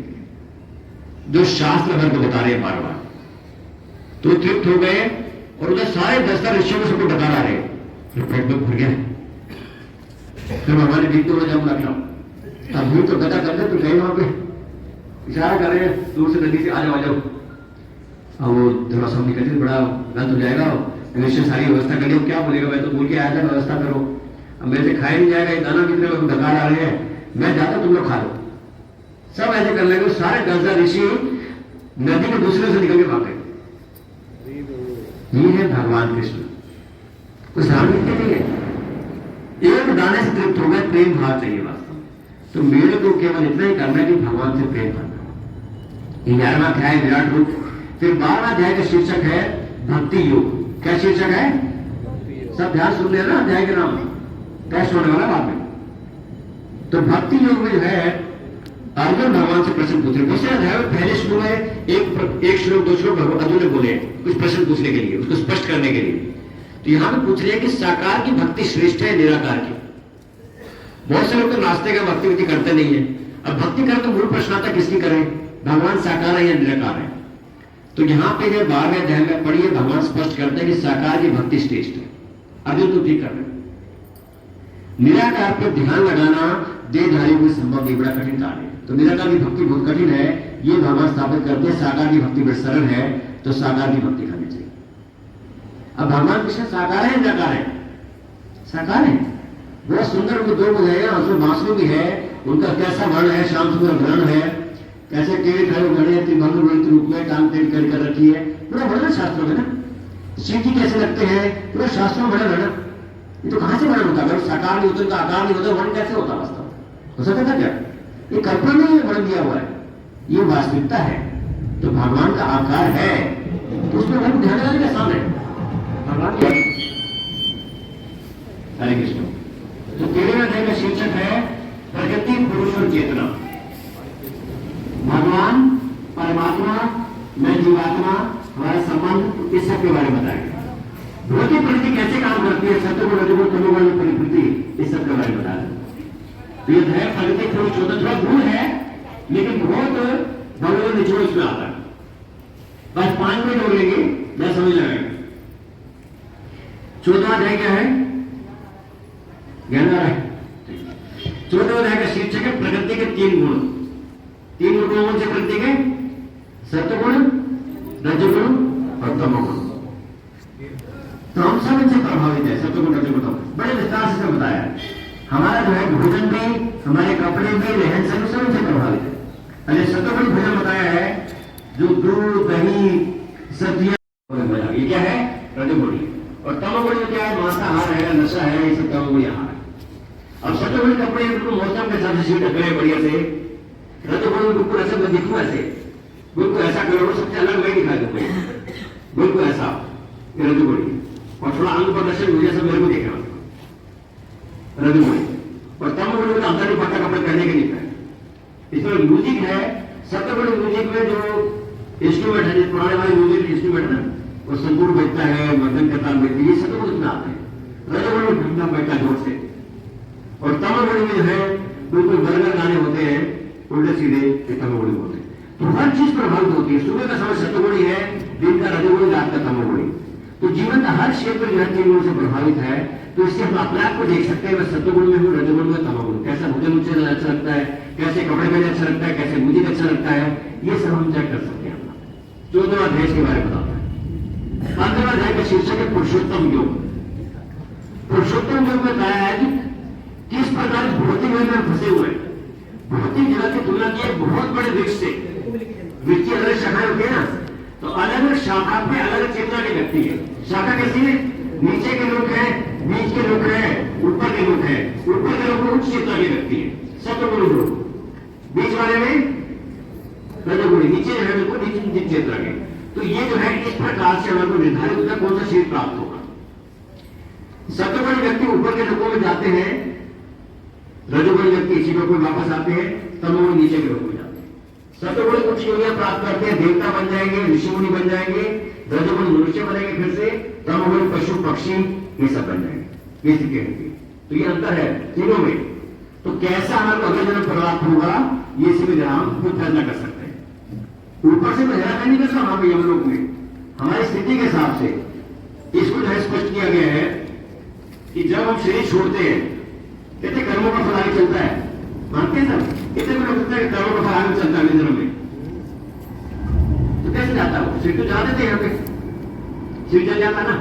जो शास्त्र हमारे को बता रहे हैं बार बार। तो तृप्त हो गए और उधर सारे 10 ऋषियों को सबको डका रहे, फिर पेट में भर गया। फिर भगवान ने बीत को जब लग अब भूल तो गदा कर दे, तो गए वहां पे इशारा कर रहे हैं दूर से नदी से, आ जाओ आ जाओ। अब वो दुर्वासा निकल के बड़ा गलत हो जाएगा, निश्चय सारी व्यवस्था कर ली, क्या बोलेगा, मैं तो बोल के आया था व्यवस्था करो, अब मेरे से खाया नहीं जाएगा, ये दाना कितने लोग डका ला रहे हैं, मैं जाता तुम लोग खा लो। सब ऐसे कर लेंगे, सारे 10 ऋषि नदी में दूसरे से निकल के भाग गए। ये है भगवान कृष्ण, कुछ राजनीति नहीं है। एक दाने से तृप्त हो गए, प्रेम भाव चाहिए वास्तव। तो मेरे को केवल इतना ही करना है कि भगवान से प्रेम करना। 11वां अध्याय विराट रूप। फिर 12वां अध्याय का शीर्षक है भक्ति योग। क्या शीर्षक है? सब ध्यान सुन लेना अध्याय के नाम, टेस्ट होने वाला बाद में। तो भक्ति योग में जो है अर्जुन भगवान से प्रश्न पूछ रहे। दूसरे अध्याय में पहले शुरू में एक श्लोक 2 श्लोक अर्जुन ने बोले कुछ प्रश्न पूछने के लिए, उसको स्पष्ट करने के लिए। तो यहां पे पूछ रहे हैं कि साकार की भक्ति श्रेष्ठ है निराकार की। बहुत से लोग तो नास्ते का भक्ति विधि करते नहीं है। अब भक्ति करें तो मूल प्रश्न आता किसकी करें, भगवान साकार है या निराकार है? तो यहां पे जो 12वें अध्याय में पढ़िए, भगवान स्पष्ट करते हैं कि साकार की भक्ति श्रेष्ठ है। अर्जुन तो ठीक कर रहे। निराकार पर ध्यान लगाना देहधारी को संभव नहीं, बड़ा कठिन कार्य है। तो निराकार की भक्ति बहुत कठिन है, ये भगवान स्थापित करते हैं। साकार की भक्ति बड़ी सरल है, तो साकार की भक्ति करनी चाहिए। अब भगवान कृष्ण साकार है निराकार है? साकार है। बहुत सुंदर उनको 2 बुझाएगा, उसमें बांसुरी भी है, उनका कैसा वर्ण है, श्याम सुंदर वर्ण है, कैसे टेढ़े खड़े गणे त्रिभंग रूप में टांग टेढ़ कर रखी है, पूरा वर्णन शास्त्रों में ना। शिव जी कैसे लगते हैं, पूरा शास्त्रों में वर्णन है। ये तो कहां से वर्णन होता है? साकार नहीं होता, इनका आकार नहीं होता, वर्ण कैसे होता वास्तव? हो सकता था क्या? ये कल्पना नहीं है, वर्ण दिया हुआ है, ये वास्तविकता है। तो भगवान का आकार है, तो उसमें वर्ण ध्यान लगाने का सामने भगवान। हरे कृष्ण। तो 13वें अध्याय का शीर्षक है प्रकृति पुरुष और चेतना। भगवान, परमात्मा, मैं जीवात्मा, हमारा संबंध, इस सब के बारे में बताएंगे। भौतिक प्रकृति कैसे काम करती है, सत्वगुण रजोगुण तमोगुण प्रकृति, इस सब के बारे में बताया। तो ये है प्रकृति पुरुष होता, थोड़ा गुण है लेकिन बहुत भगवान निचोड़ इसमें आता है। बस 5 मिनट हो लेंगे, मैं समझ लगाएंगे। 14वां अध्याय क्या है? ज्ञान आ रहा है? 14वां अध्याय का शीर्षक है प्रकृति के 3 गुण। 3 गुण कौन से प्रकृति के? सत्वगुण, रजोगुण और तमोगुण। तो हम सब इनसे प्रभावित है, सत्वगुण रजोगुण। बड़े विस्तार से बताया है। हमारा जो है भोजन भी, हमारे कपड़े भी, रहन सहन सब इनसे प्रभावित है। अरे सत्वगुण भोजन बताया है, जो दूध, दही, सब्जियां, ये क्या है? रजोगुण। और तमोगुण में क्या है? मांसाहार है, नशा है, ये सब तमोगुण आहार है। अब सत्वगुण कपड़े मौसम के हिसाब से ढक रहे बढ़िया से। रजोगुण बिल्कुल ऐसे मैं दिखूं, ऐसे बिल्कुल ऐसा करो, सबसे अलग मैं दिखा दूं, बिल्कुल ऐसा रजोगुण। और थोड़ा अंग प्रदर्शन हो जैसा मेरे को देखना रजोगुण। और तमोगुण में अंदर नहीं पक्का कपड़े पहने के नहीं पहने। इसमें म्यूजिक है, सत्वगुण म्यूजिक में जो इंस्ट्रूमेंट है, पुराने वाले म्यूजिक इंस्ट्रूमेंट है, वो संतूर बजता है, मर्दन का ताल बजती है, ये सत्वगुण में आते हैं। रजोगुण में घूमना बैठता जोर से। और तमोगुण में जो है बिल्कुल बर्गर गाने होते हैं, उल्टे सीधे, तमोगुण होते हैं। तो हर चीज प्रभावित होती है। सुबह का समय सत्वगुणी है, दिन का रजोगुणी, रात का तमोगुणी। तो जीवन का हर क्षेत्र जो है 3 गुणों से प्रभावित है। तो इससे हम अपने आप को देख सकते हैं, मैं सत्वगुण में हूँ, रजोगुण में, तमोगुण। कैसा भोजन मुझे अच्छा लगता है, कैसे कपड़े पहने अच्छा लगता है, कैसे म्यूजिक अच्छा लगता है, ये सब हम चेक कर सकते हैं। 14वां अध्याय के बारे में बताता है। 15वां अध्याय का शीर्षक है पुरुषोत्तम योग। पुरुषोत्तम योग में बताया है कि किस प्रकार भौतिक योग में फंसे हुए हैं। भौतिक जगत की तुलना की बहुत बड़े वृक्ष से, वृक्ष की अलग शाखाएं होती है ना, तो अलग अलग शाखा में अलग अलग चेतना की व्यक्ति है। शाखा कैसी है? नीचे के लोग हैं, बीच के लोग हैं, ऊपर के लोग हैं। ऊपर के लोग उच्च चेतना की व्यक्ति है, सत्वगुण लोग। बीच वाले में रजोगुणी, नीचे जो है बिल्कुल नीचे चेतना के। तो ये जो है इस प्रकार से हमारे को निर्धारित होता है कौन सा शरीर प्राप्त होगा। सत्वगुणी व्यक्ति ऊपर के लोगों में जाते हैं, रजोगुणी व्यक्ति इसी लोग में वापस आते हैं, तमोगुणी नीचे के लोग में जाते हैं। सत्वगुणी उच्च योगियां प्राप्त करते हैं, देवता बन जाएंगे, ऋषिमुनि बन जाएंगे। रजोगुण मनुष्य बनेंगे, फिर से तमोगुण पशु पक्षी ये सब बन जाएंगे। ये स्थिति होती है। तो ये अंतर है तीनों में। तो कैसा हमारे को अगले जन्म प्राप्त होगा, ये इसी में हम खुद फैसला कर सकते हैं। ऊपर से तो हेरा नहीं कर सकता वहां पर यमलोक में, हमारी स्थिति के हिसाब से। इसको जो है स्पष्ट किया गया है कि जब हम शरीर छोड़ते हैं, कहते कर्मों का फल आगे चलता है, मानते हैं सब। इतने में लगता है कर्मों का फल आगे चलता है जन्म में। तो कैसे जाता है? सिर तो जा देते हैं यहाँ पे, सिर चल जाता ना,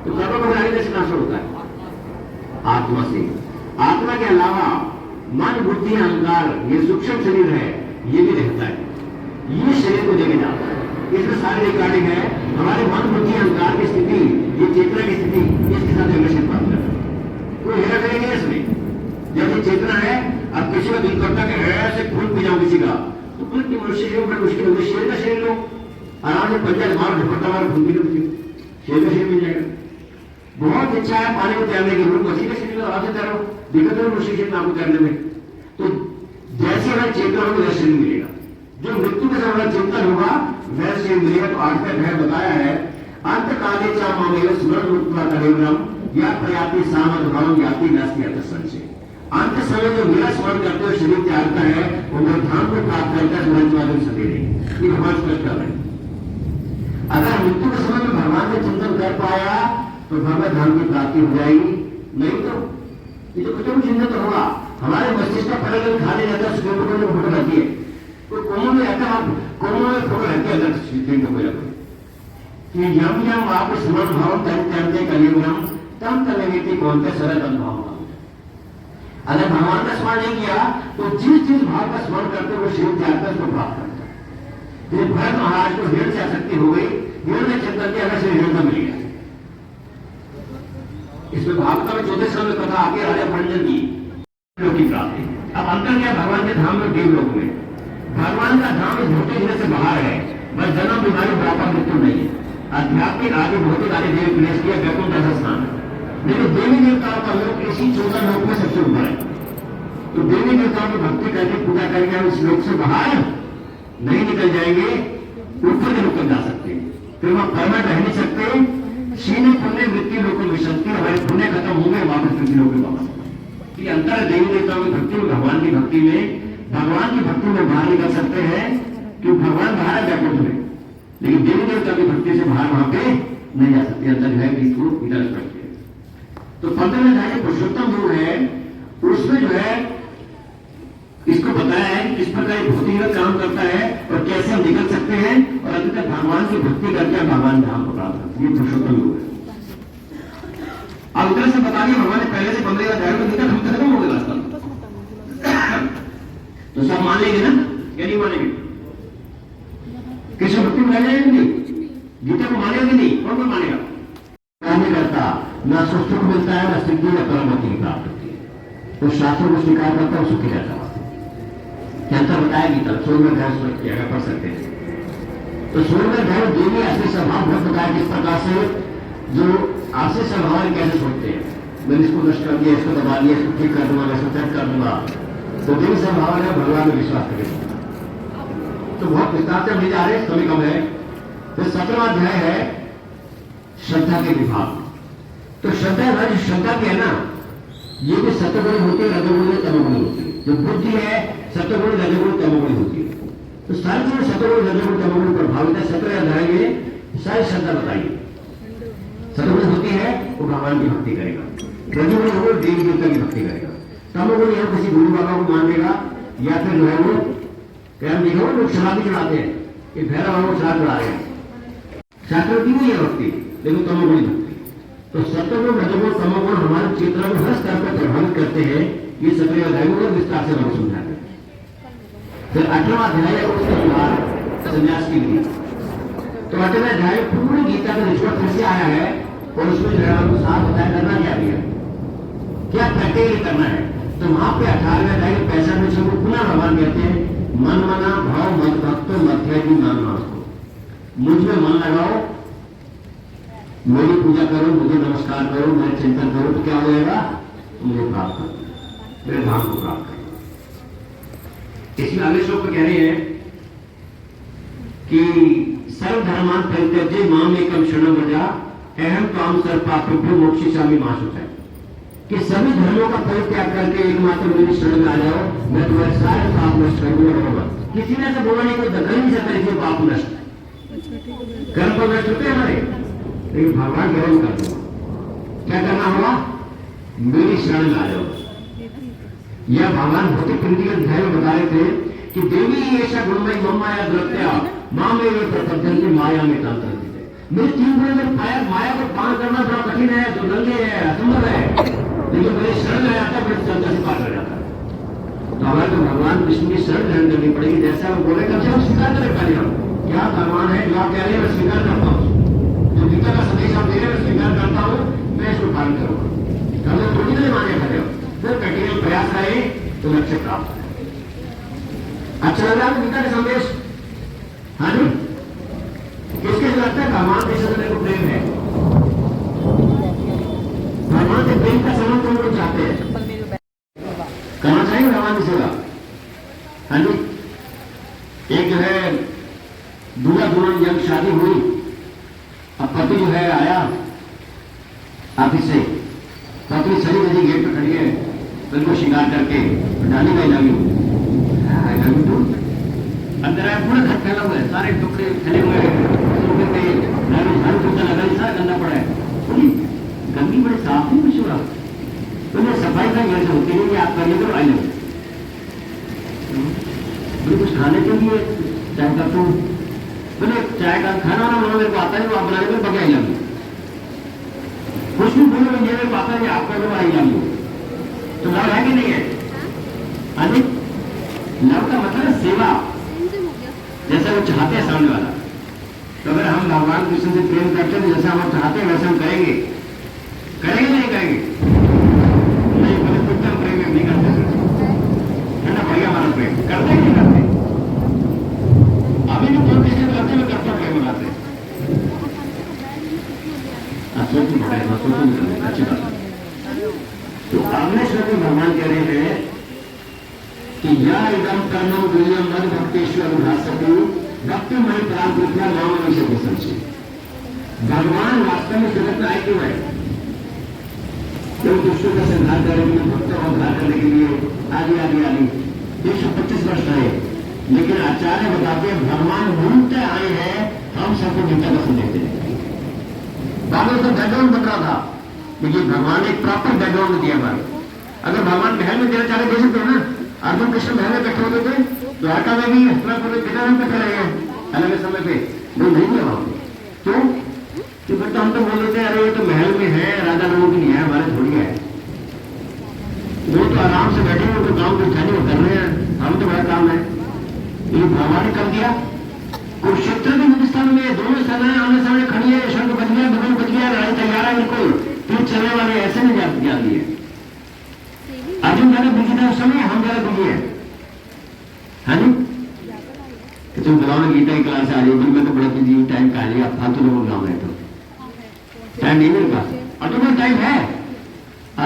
तो कर्मों का फल आगे कैसे ट्रांसफर होता है? आत्मा से। आत्मा के अलावा मन, बुद्धि, अहंकार, ये सूक्ष्म शरीर है, ये भी रहता है। ये शरीर को लेके जाता है। इसमें सारी रिकॉर्डिंग है, हमारे मन बुद्धि अहंकार की स्थिति, ये चेतना की स्थिति, इसके साथ रिलेशन प्राप्त करता है। कोई हेरा करेंगे इसमें, जब ये चेतना है, अब किसी का दिल करता है कि ऐसे खून पी जाऊं किसी का, तो खुद की मनुष्य जीवन बड़ी मुश्किल होगी। शेर का शरीर लो, आराम से पंजा मारो, झपट्टा मारो, खून पी लो, शेर का शरीर मिल जाएगा। बहुत इच्छा है पानी में तैरने की, लोग मछली का शरीर में आराम से तैरो, दिक्कत है मुश्किल से आपको तैरने में। तो जैसे हमारी चेतना होगी वैसे शरीर मिलेगा, जो मृत्यु के समय चिंतन होगा वैसे शरीर मिलेगा। तो आज तक है बताया है, अंत काले चामेव स्मरण मुक्ता कलेवरम या प्रयाति सामद भाव याति नास्ति अर्थ संशय। अंत समय जो मेरा स्मरण करते हुए शरीर त्यागता है वो धाम को प्राप्त करता है, सूरज सवेरे। ये भगवान स्पष्ट कर रहे हैं। अगर मृत्यु के समय में भगवान का चिंतन कर पाया तो भगवत धाम की प्राप्ति हो जाएगी, नहीं तो ये तो कुछ चिंतन तो होगा। हमारे मस्तिष्क का पहले खाली रहता है, उसके ऊपर फोटो रहती है, तो कोमों में रहता है, कोमों में फोटो रहती है अलग कि यम यम आप स्मरण भाव तंते कलियुगम तम तलवेती कौनते सरल अनुभव। अगर भगवान का स्मरण नहीं किया तो जिस जिस भाव का स्मरण करते हुए शिव त्याग उसको प्राप्त करता है। फिर भरत महाराज को हिरण से आसक्ति हो गई, हिरण ने चिंतन किया, अगर से हिरण का मिल गया। इसमें भागवत में 14 साल में कथा आगे राजा पंडित की प्राप्ति। अब अंतर क्या, भगवान के धाम में देवलोक में, भगवान का धाम इस भौतिक जगत से बाहर है, बस जन्म बीमारी बुढ़ापा मृत्यु नहीं है। आध्यात्मिक आदि भौतिक आदि देव क्लेश किया वैकुंठ ऐसा स्थान है, लेकिन देवी देवताओं का लोक इसी 14 लोक में सबसे ऊपर है। तो देवी देवताओं की भक्ति करके पूजा करके हम इस लोक से बाहर नहीं निकल जाएंगे, ऊपर के लोक तक जा सकते हैं। फिर वहां कर्म रह नहीं सकते, सीने पुण्य मृत्यु लोगों में शक्ति, हमारे पुण्य खत्म हो गए, वापस मृत्यु लोग में वापस। कि अंतर है देवी देवताओं की भक्ति में, भगवान की भक्ति में। भगवान की भक्ति में बाहर निकल सकते हैं क्योंकि भगवान बाहर है वैकुंठ में, लेकिन देवी देवता की भक्ति से बाहर वहां पे नहीं जा सकते। अंतर है कि इसको इधर करते हैं। तो 15वें अध्याय में पुरुषोत्तम जो है उसमें जो है इसको बताया है कि किस प्रकार भौतिक काम करता है और कैसे हम निकल सकते हैं, और अंत तक भगवान की भक्ति करके भगवान धाम को प्राप्त करते हैं। ये पुरुषोत्तम योग है। अब उधर से बता दिया भगवान ने पहले से 15वें अध्याय में निकल, हम खत्म हो गए रास्ता। तो सब मान लेंगे ना या नहीं मानेंगे? कृष्ण भक्ति में जाएंगे, गीता को मानेंगे नहीं, कौन कौन मानेगा? नहीं करता, ना सुख मिलता है, ना सिद्धि या परमति की प्राप्त होती है। तो शास्त्रों को स्वीकार करता है, सुखी रहता है। क्या बताया गीता, 16वें अध्याय पढ़ सकते हैं। तो 16वें अध्याय देवी ऐसे स्वभाव बहुत बताया किस प्रकार से जो आपसे स्वभाव कैसे सोचते हैं, मैंने इसको नष्ट कर दिया, इसको दबा दिया, इसको ठीक कर दूंगा, इसको सेट कर दूंगा। तो देवी स्वभाव है भगवान में विश्वास करें। तो बहुत विस्तार से ले जा रहे, समय कम है। तो 17वां अध्याय है श्रद्धा के विभाग। तो श्रद्धा जो श्रद्धा की है ना, ये भी सत्वगुणी होती है, रजोगुणी तमोगुणी होती है। जो बुद्धि है सत्वगुणी रजोगुणी तमोगुणी होती है। तो सारी चीजें सत्वगुणी रजोगुणी तमोगुणी प्रभावित है। 17वें अध्याय में सारी श्रद्धा बताइए। सत्वगुणी होती है वो भगवान की भक्ति करेगा, रजोगुणी हो देवी देवता की भक्ति करेगा, तमोगुणी है किसी गुरु बाबा को मान लेगा, या फिर जो है वो क्या देखो लोग शराबी चढ़ाते हैं कि भैरव बाबा शराब चढ़ा रहे हैं, शास्त्र की नहीं है भक्ति, लेकिन तमोगुणी भक्ति। तो सत्वगुण रजोगुण तमोगुण हमारे चेतना को हर स्तर पर प्रभावित करते हैं। ये 17वें अध्याय में विस्तार से हम समझाते हैं। फिर 8वां अध्याय है उसके बाद संन्यास की विधि। तो 8वें अध्याय पूरी गीता का निष्कर्ष फिर से आया है, और उसमें जो है हमको साफ बताया करना क्या दिया, क्या प्रैक्टिकली करना है। तो वहां पे 18वें अध्याय के 65वें विषय को पुनः भगवान कहते हैं, मन मना भाव मत भक्तो मध्याजी मान मास्को। मुझ में मन लगाओ, मेरी पूजा करो, मुझे नमस्कार करो, मेरे चिंतन करो, तो क्या हो जाएगा, मुझे प्राप्त करो, मेरे धाम को प्राप्त करो। इसमें अगले श्लोक में कह रहे हैं कि सर्वधर्मान परित्यज्य माम एकम शरणं व्रजा अहम काम सर्पा प्रभु मोक्षिष्यामि मा शुचः। कि सभी धर्मों का परित्याग करके एकमात्र मेरी शरण में आ जाओ, मैं तुम्हारे सारे पाप नष्ट कर दूंगा। किसी ने ऐसा बोला नहीं, कोई दखल नहीं सकता इसलिए पाप नष्ट, कर्म तो नष्ट होते हमारे, लेकिन भगवान ग्रहण कर दूंगा। क्या करना होगा, मेरी शरण में आ जाओ। यह भगवान भौतिक कृति के अध्याय में बता रहे थे कि देवी ऐसा गुणमय ममाया द्रव्या माँ में वे प्रपंचन की माया में तंत्र मेरे 3 गुण में माया को पार करना बड़ा कठिन है, जो नंगे है, असंभव है, लेकिन मेरे शरण में आता है, मेरे चर्चा से पार कर जाता है। तो हमें तो भगवान विष्णु की शरण ग्रहण करनी पड़ेगी। जैसा हम बोलेंगे हम स्वीकार करें पहले हम क्या भगवान है जो आप कह रहे हैं मैं स्वीकार करता हूँ, जो गीता का संदेश आप दे रहे हैं मैं स्वीकार करता हूँ, मैं इसको पालन करूंगा। हम लोग थोड़ी देर माने खड़े हो, फिर कंटिन्यू प्रयास रहे तो लक्ष्य प्राप्त है। अच्छा लग रहा है गीता का संदेश? हाँ जी, किसके लगता है भगवान के साथ मेरे को प्रेम है? भगवान से प्रेम का संबंध तुम लोग चाहते हैं, करना चाहिए भगवान की सेवा। हाँ जी, एक जो है दूल्हा दुल्हन जब शादी हुई, अब पति जो है आया ऑफिस से, पत्नी सही बजी गेट पर खड़ी है, बिल्कुल श्रृंगार करके डाली गई लगी तो अंदर आया, पूरा घर फैला हुआ है, सारे टुकड़े फैले हुए हैं, झाड़ू पोछा लगा, सारा गंदा पड़ा है। बोली गंदी बड़े साफ नहीं मशहूर, बोले सफाई का वैसे होती नहीं, आप कर लीजिए आई लो। बोले कुछ खाने के लिए चाय का तू, बोले चाय का खाना वाना बोलो मेरे को आता है, वो आप बना लेंगे बगे आई लगी। कुछ भी बोलो ये मेरे को आता है, आप कर लो आई लगी। तो लव है कि नहीं है? हाँ जी, लव का मतलब है सेवा, जैसा वो चाहते हैं सामने वाला। तो अगर हम भगवान कृष्ण से प्रेम करते हैं, जैसा हम चाहते हैं वैसे हम करेंगे, करेंगे नहीं करेंगे? नहीं, बोले कुछ हम प्रेम नहीं करते, ठंडा पड़ गया हमारा प्रेम, करते ही नहीं करते। अभी भी कोई किसी करते हुए करते प्रेम बनाते हैं, अच्छी बात। तो अगले श्लोक में भगवान कह रहे हैं कि या इदम कर्मम गुह्यम मद भक्तेश्वर भास्वती भक्ति मई प्राण कृपया नाम विषय संशय। भगवान वास्तव में जगत में आए क्यों है? क्यों दुष्टों का संहार करने के लिए, भक्तों का उद्धार करने के लिए आदि आदि आदि 125 वर्ष रहे। लेकिन आचार्य बताते हैं भगवान ढूंढते आए हैं, हम सबको गीता का संदेश देते। बाबू तो बैकग्राउंड बन रहा था, लेकिन भगवान ने एक प्रॉपर बैकग्राउंड दिया हमारे। अगर भगवान महल में देना चाहे दे सकते हो ना, अर्जुन कृष्ण महल में इकट्ठे होते थे, द्वारका में भी हस्तिनापुर कितना हम इकट्ठे रहे हैं अलग समय पे, वो नहीं है वहां पे। क्यों? क्योंकि हम तो बोल देते अरे ये तो महल में है, राजा लोगों की नहीं है, हमारे थोड़ी है। वो तो आराम से बैठे हैं, तो गाँव के छाने वो कर रहे हैं, हम तो बड़ा काम है। ये भगवान ने कर दिया। कुरुक्षेत्र भी हिंदुस्तान में दोनों सेनाएं आने सामने खड़ी है, शंख बज गया, भगवान बज गया, लड़ाई तैयार है, बिल्कुल तीर चलने वाले ऐसे नहीं जाती है। अर्जुन ज्यादा बिजी था उस समय, हम ज्यादा बिजी है। हाँ जी, कि तुम बुलाओ ना गीता की क्लास आ रही है, मैं तो बड़ा बिजी हूँ, टाइम कहा लिया, फालतू लोग बुलाओ है तो टाइम नहीं मेरे पास। और तुम्हारा टाइम है,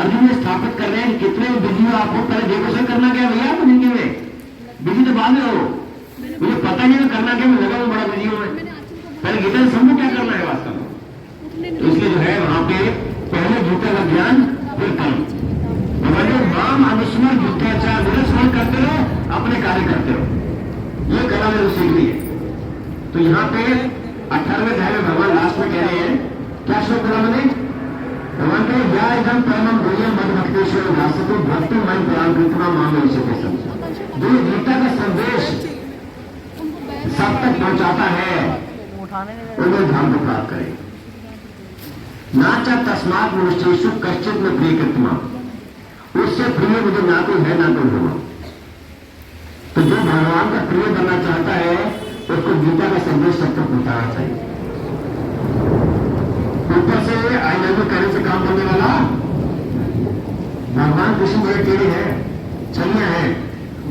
अर्जुन ने स्थापित कर रहे हैं कितने बिजी हो आप। पहले देखो सर करना क्या भैया आप जिंदगी में, बिजी तो बाद में हो, मुझे पता नहीं करना क्या, मैं लगा हूँ बड़ा बिजी हूँ मैं। पहले गीता समझो क्या करना है वास्तव में। तो इसलिए जो है वहां पे पहले गीता का ज्ञान फिर कर्म। नाम अनुस्मर युद्धाचार निरस्मरण करते रहो, अपने कार्य करते रहो, ये कला मेरे सीखनी है। तो यहाँ पे 18वें अध्याय में भगवान लास्ट में कह रहे हैं, क्या श्लोक बोला मैंने? भगवान कहे या एकदम परम गुह्यम मद भक्तेश्वर भास्वती भक्ति मन प्राण कृतना माम विषय संशय। जो गीता का संदेश सब तक पहुंचाता है उन्हें धर्म को प्राप्त करे। नाचा तस्मात मनुष्येषु कश्चित में प्रिय कृत्मा, उससे प्रिय मुझे ना कोई है ना कोई होगा। तो जो भगवान का प्रिय बनना चाहता है उसको गीता का संदेश सब तक पहुंचाना चाहिए। ऊपर से आई लव यू कहने से काम करने वाला भगवान कृष्ण बड़े टेढ़े है, छलिया है।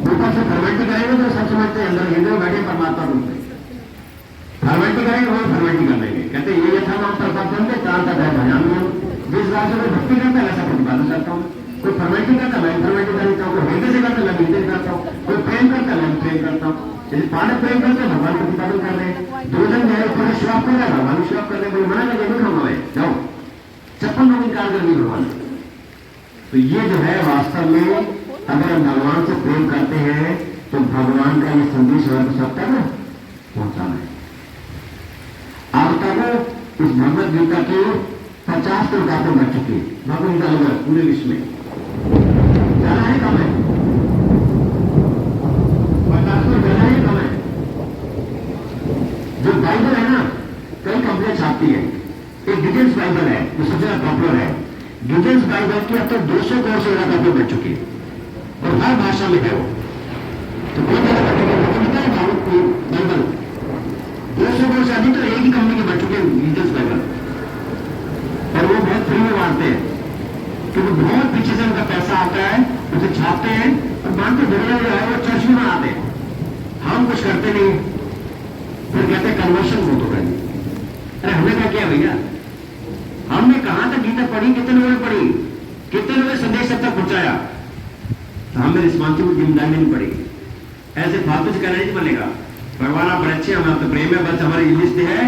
ऊपर से फॉर्मेलिटी करेंगे तो सब समझते हैं अंदर हृदय में बैठे परमात्मा रूप में। फॉर्मेलिटी करेंगे वो फॉर्मेलिटी कर लेंगे, कहते ये था हम परमात्मा में चार का भजन में जिस राज में भक्ति करता है वैसा प्रतिपादन करता हूँ। कोई फॉर्मेलिटी करता मैं फॉर्मेलिटी कर लेता हूँ, कोई हृदय से करता मैं हृदय करता हूँ, कोई प्रेम करता मैं प्रेम करता हूँ। यदि पांडव प्रेम करते भगवान प्रतिपादन कर रहे हैं, दुर्योधन जो है ऊपर श्राप कर रहा है भगवान श्राप कर रहे हैं, बोले मना करके नहीं खाऊंगा मैं, जाओ 56 लोग इनकार कर दी भगवान। तो ये जो है वास्तव में अगर हम भगवान से प्रेम करते हैं तो भगवान का ये संदेश हमें सब तक पहुंचाना है। अब तक इस भगवत गीता के 50 प्रकाशन बन चुके भगवत गीता होगा पूरे विश्व में, जाना है कम है 50 में, जाना है कम है। जो बाइबल है ना कई कंपनियां छापती है, एक डिटेल्स बाइबल है जो सबसे ज्यादा पॉपुलर है। डिटेल्स बाइबल की अब तक 200 करोड़ से ज्यादा कॉपी बन चुकी है और हर भाषा में है वो। तो कोई ज्यादा बाइबल से अधिक तो एक ही कंपनी के बच्चों के लीडर्स बैगर, और वो बहुत फ्री में बांटते हैं क्योंकि बहुत पीछे से उनका पैसा आता है, उसे छापते हैं और बांटते दुनिया जो है वो चर्च में आते हैं। हम कुछ करते नहीं, फिर कहते हैं कन्वर्शन बहुत होगा। अरे हमने क्या किया भैया? हमने कहां तक गीता पढ़ी, कितने लोगों ने पढ़ी, कितने लोगों ने संदेश सब तक पहुंचाया? तो हमें रिस्पॉन्सिबिलिटी जिम्मेदारी लेनी पड़ेगी। ऐसे फालतू से कहना नहीं बनेगा। भगवान आप बड़े अच्छे, हमारा तो प्रेम है, बस हमारी लिस्ट है,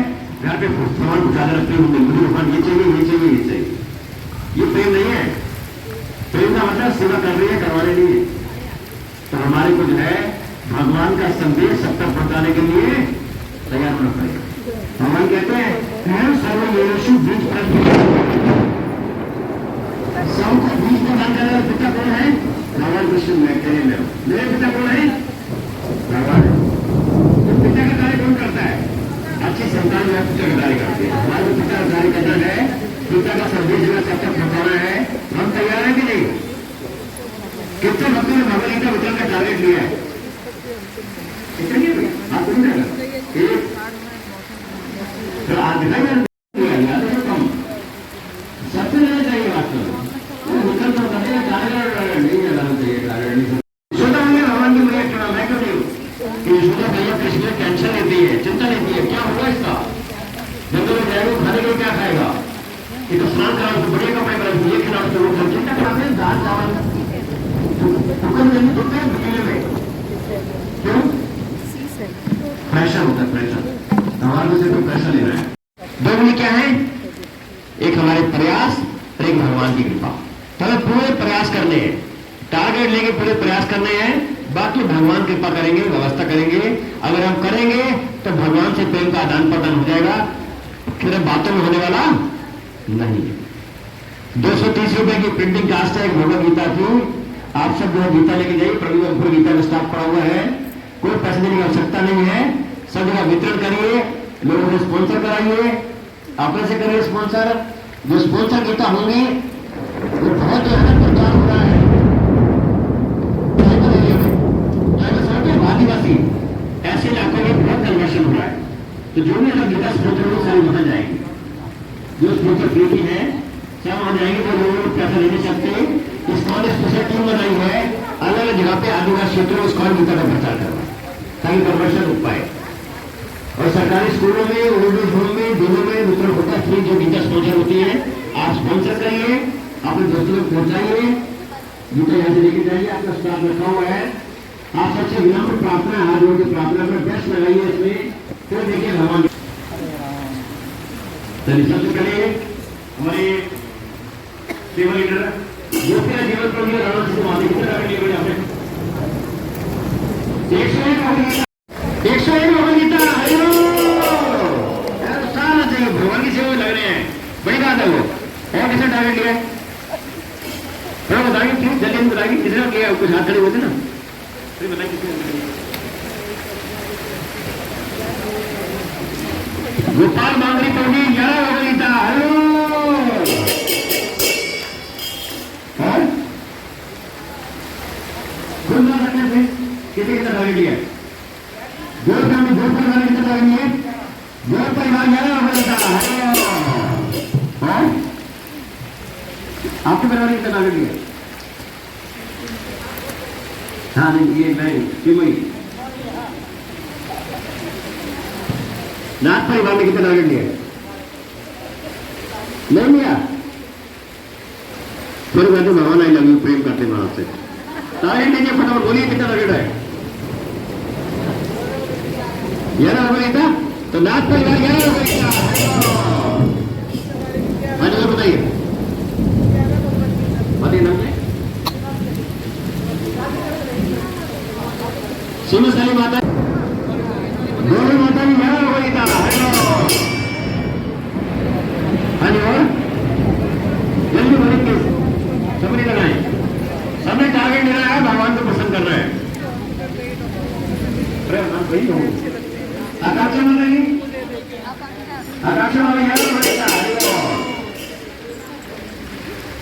घर पे सामान पहुंचा रखते होंगे, मुझे भगवान ये चाहिए, ये चाहिए, ये चाहिए। ये प्रेम नहीं है। प्रेम का मतलब सेवा कर रही है, करवाने नहीं है। तो हमारे को जो है भगवान का संदेश सब तक पहुंचाने के लिए तैयार होना पड़ेगा। भगवान कहते हैं सर्व यीशु बीज सबको बीज प्रदान करने वाला पिता कौन है? भगवान कृष्ण। मैं कहने में मेरे पिता कौन है? भगवान। तो पिता का कार्य कौन करता है? अच्छी संतान में पिता का कार्य करते हैं। हमारे पिता का कार्य करना है, पिता का संदेश जो सब तक पहुंचाना है। हम तैयार हैं कि नहीं? कितने भक्तों ने भगवद गीता वितरण का टारगेट लिया है? आप एक तो आज दिखाई सबसे लेना चाहिए वास्तव में विकल्प तो करते हैं, टारगेट नहीं लगाना चाहिए। टारगेट यशोदा मैया भगवान की मैया क्यों, मैं क्यों नहीं हूँ कि यशोदा भैया कृष्ण में टेंशन लेती है, चिंता लेती है, क्या होगा इसका, जंगल में जाएगा खाने के क्या खाएगा, ये तो स्नान कराओ तो बढ़िया कपड़े बनाओ, ये खिलाओ तो वो चिंता कराते हैं। दाल चावल क्यों? प्रेशर होता है, प्रेशर। हमारे से कोई प्रेशर ले रहा है। दो में क्या है? एक हमारे प्रयास और एक भगवान की कृपा। तो हमें पूरे प्रयास करने हैं, टारगेट लेके पूरे प्रयास करने हैं, बाकी भगवान कृपा करेंगे, व्यवस्था करेंगे। अगर हम करेंगे तो भगवान से प्रेम का आदान प्रदान हो जाएगा, फिर बातों में होने वाला नहीं। 230 रुपए की प्रिंटिंग कास्ट है भगवद गीता की। आप सब जो है गीता लेके जाइए, प्रभु गीता में स्टॉक पड़ा हुआ है, कोई पैसे देने की आवश्यकता नहीं है। सब जगह वितरण करिए, लोगों को स्पॉन्सर कराइए, अपने से करिए स्पॉन्सर। जो स्पॉन्सर गीता होंगे वो बहुत जो है प्रचार हो रहा है आदिवासी ऐसे इलाकों में बहुत कन्वर्शन हो रहा है। तो जो भी अगर गीता स्पॉन्सर हो सारी वहां जाएंगे, जो स्पॉन्सर फ्री की है सब वहां जाएंगे। तो लोग पैसा ले नहीं सकते। स्कॉल स्पेशल टीम बनाई है, अलग अलग जगह पे आदिवासी क्षेत्रों में स्कॉल गीता का प्रचार करना ताकि कन्वर्शन हो पाए। और सरकारी स्कूलों में, ओल्ड एज होम में, दोनों में वितरण होता है फ्री। जो गीता स्पॉन्सर होती है आप स्पॉन्सर करिए, अपने दोस्तों को पहुंचाइए, गीता यहाँ से लेके जाइए, आपका स्टाफ रखा हुआ है। आप सबसे विनम्र प्रार्थना है, हाथ जोड़ के प्रार्थना में बेस्ट लगाइए इसमें, फिर देखिए भगवान। सबसे पहले हमारे सेवा लीडर जो तेरा जीवन को लिए राणा सिंह मालिक कितना टारगेट लिए आपने? 101 भगवद गीता। हरिओम। सारा चाहिए भगवान की सेवा लग रहे हैं, बड़ी बात है वो। और किसने टारगेट लिया है? थोड़ा बताइए, क्यों जल्दी हम बताइए किसने किया? कुछ हाथ खड़े होते ना, फिर बताइए किसने। गोपाल मांगरी टोनी 11 भगवद गीता। हरिओम। कितने कितना टारगेट लिया? गोर फैमिली, गोर परिवार ने कितना टारगेट लिया? गोर परिवार 11 हो जाता है। आपके परिवार ने कितना टारगेट लिया? हाँ नहीं, ये नहीं क्यों नहीं? नाथ परिवार ने कितना टारगेट लिया? नहीं लिया। फिर कहते भगवान आई लव यू, प्रेम करते हैं आपसे। टारगेट लीजिए फटाफट, बोलिए कितना टारगेट है? 11 हो गई था। तो नाथ परिवार 11 हो गई था। बताइए बताइए नाम है सोनसाली माता, दोनों माता भी 11 हो गई था। और जल्दी बोलेंगे, समझ लगाए, सबने टारगेट ले रहा है, भगवान को पसंद कर रहे हैं। वही हो आकांक्षा बन रही, आकांक्षा वाले यहाँ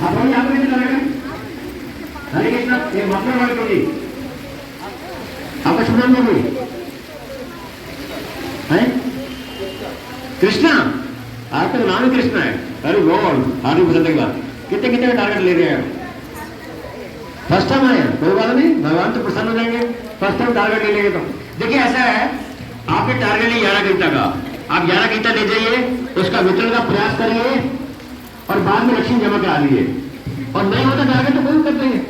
आप लोग यहाँ पे कितना रहेगा? हरे कृष्णा, ये मतलब वाले को जी आपका शुभ नाम है कृष्णा, आपका तो नाम ही कृष्णा है। अरे गॉड, हार्दिक बसंत, कितने कितने का टारगेट ले रहे हैं? फर्स्ट टाइम आए, कोई बात नहीं, भगवान तो प्रसन्न हो जाएंगे। फर्स्ट टाइम टारगेट ले लेंगे तो देखिए ऐसा है, आपने टारगेट लिया 11 गीता का, आप 11 गीता ले जाइए, उसका वितरण का प्रयास करिए और बाद में लक्ष्मी जमा करा दीजिए। और नहीं होता टारगेट तो कोई करते हैं,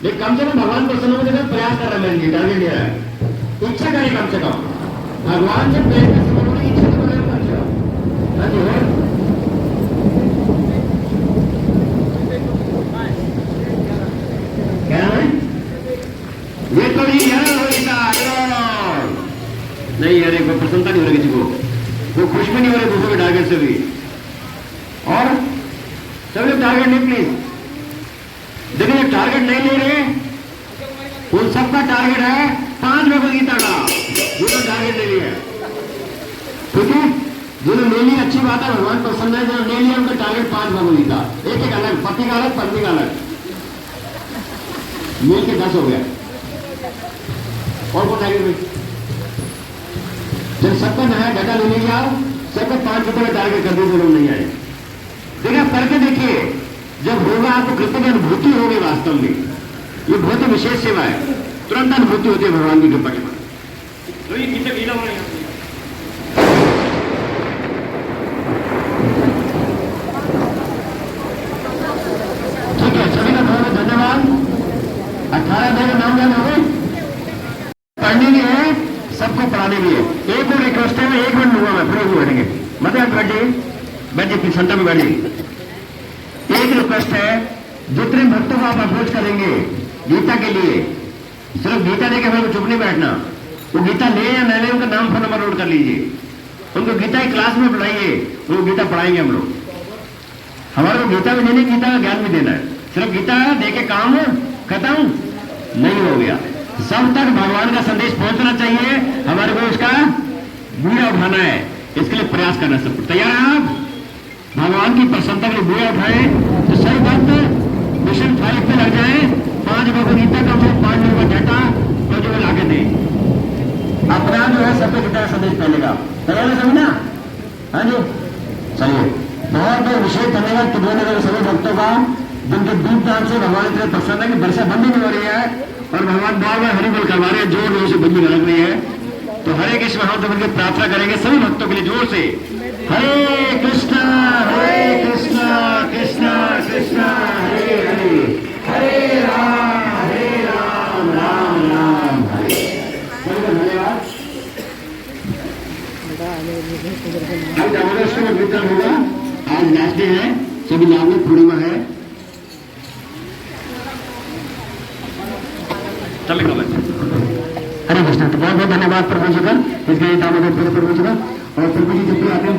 लेकिन कम से कम भगवान प्रसन्न होने का प्रयास कर रहा है। मेरे लिए टारगेट लिया है, इच्छा करें कम से कम भगवान से प्रेम का संबंध होने की इच्छा तो करें कम से कम। हाँ जी, और क्या है ये तो नहीं यार, कोई प्रसन्नता नहीं हो रही किसी को, वो खुश भी नहीं हो रहे दूसरों के टारगेट से भी। और सब लोग टारगेट नहीं प्लीज, देखिए टारगेट नहीं ले रहे, उन सबका टारगेट है 5 भगवदगीता का, जिन्होंने टारगेट ले लिया। ठीक है, जिन्होंने ले लिया अच्छी बात है, भगवान प्रसन्न है। जिन्होंने ले लिया उनका टारगेट 5 भगवदगीता, एक एक अलग, पति का अलग, पत्नी का अलग, मिल के 10 हो गया। और कौन टारगेट में जब सबका नया डाटा ले लीजिए, आप सबको 5 रुपये का टारगेट कर दीजिए, लोग नहीं आए। देखिए आप करके देखिए, जब होगा आपको कृपा की अनुभूति होगी। वास्तव में ये बहुत ही विशेष सेवा है, तुरंत अनुभूति होती है भगवान की कृपा के बाद। तो ये गीता गीला हो रहा है। ठीक है, सभी का बहुत धन्यवाद। 18 दिन नाम जान हो गए, पढ़ने के है, सबको पढ़ाने के लिए। एक और रिक्वेस्ट है, मैं 1 मिनट लूंगा, मैं फिर बैठेंगे, मतलब बैठिए फिर सेंटर में बैठिए। एक रिक्वेस्ट है, जितने भक्तों को आप अप्रोच करेंगे गीता के लिए, सिर्फ गीता लेके हमें चुप नहीं बैठना, वो गीता ले या न ले, उनका नाम फोन नंबर नोट कर लीजिए, उनको गीता की क्लास में बुलाइए, वो गीता पढ़ाएंगे हम लोग। हमारे को गीता भी देनी, गीता का ज्ञान भी देना है, सिर्फ गीता दे के काम खत्म नहीं हो गया। सब तक भगवान का संदेश पहुंचना चाहिए, हमारे को उसका बीड़ा उठाना है, इसके लिए प्रयास करना। सब तैयार है आप? भगवान की प्रसन्नता के लिए बीड़ा उठाए तो सही बात मिशन 5 पे लग जाए। 5 भगवदगीता का 5 लोगों का डाटा तो जो लाके दे, अपना जो है सबको गीता का संदेश फैलेगा। तैयार है सभी ना? हाँ जी, चलिए बहुत बहुत विशेष धन्यवाद त्रिभुवन सभी भक्तों का, जिनके दीप दान से भगवान इतने प्रसन्न है कि वर्षा बंद नहीं हो रही है और भगवान बार बार हरिबोल करवा रहे हैं, जोर जोर से बंदी लग रही है। तो हरे कृष्ण महादेव की प्रार्थना करेंगे सभी भक्तों के लिए जोर से, हरे कृष्णा कृष्णा कृष्णा हरे हरे, हरे राम राम राम हरे। धन्यवाद। आज दामोदर में वितरण होगा, आज लास्ट डे है, सभी नाम पूर्णिमा है। चलेगा हरे कृष्ण। तो बहुत बहुत धन्यवाद प्रभु जी का, इसके लिए दामोदर प्रभु जी का। और प्रभु जी जब भी आते हैं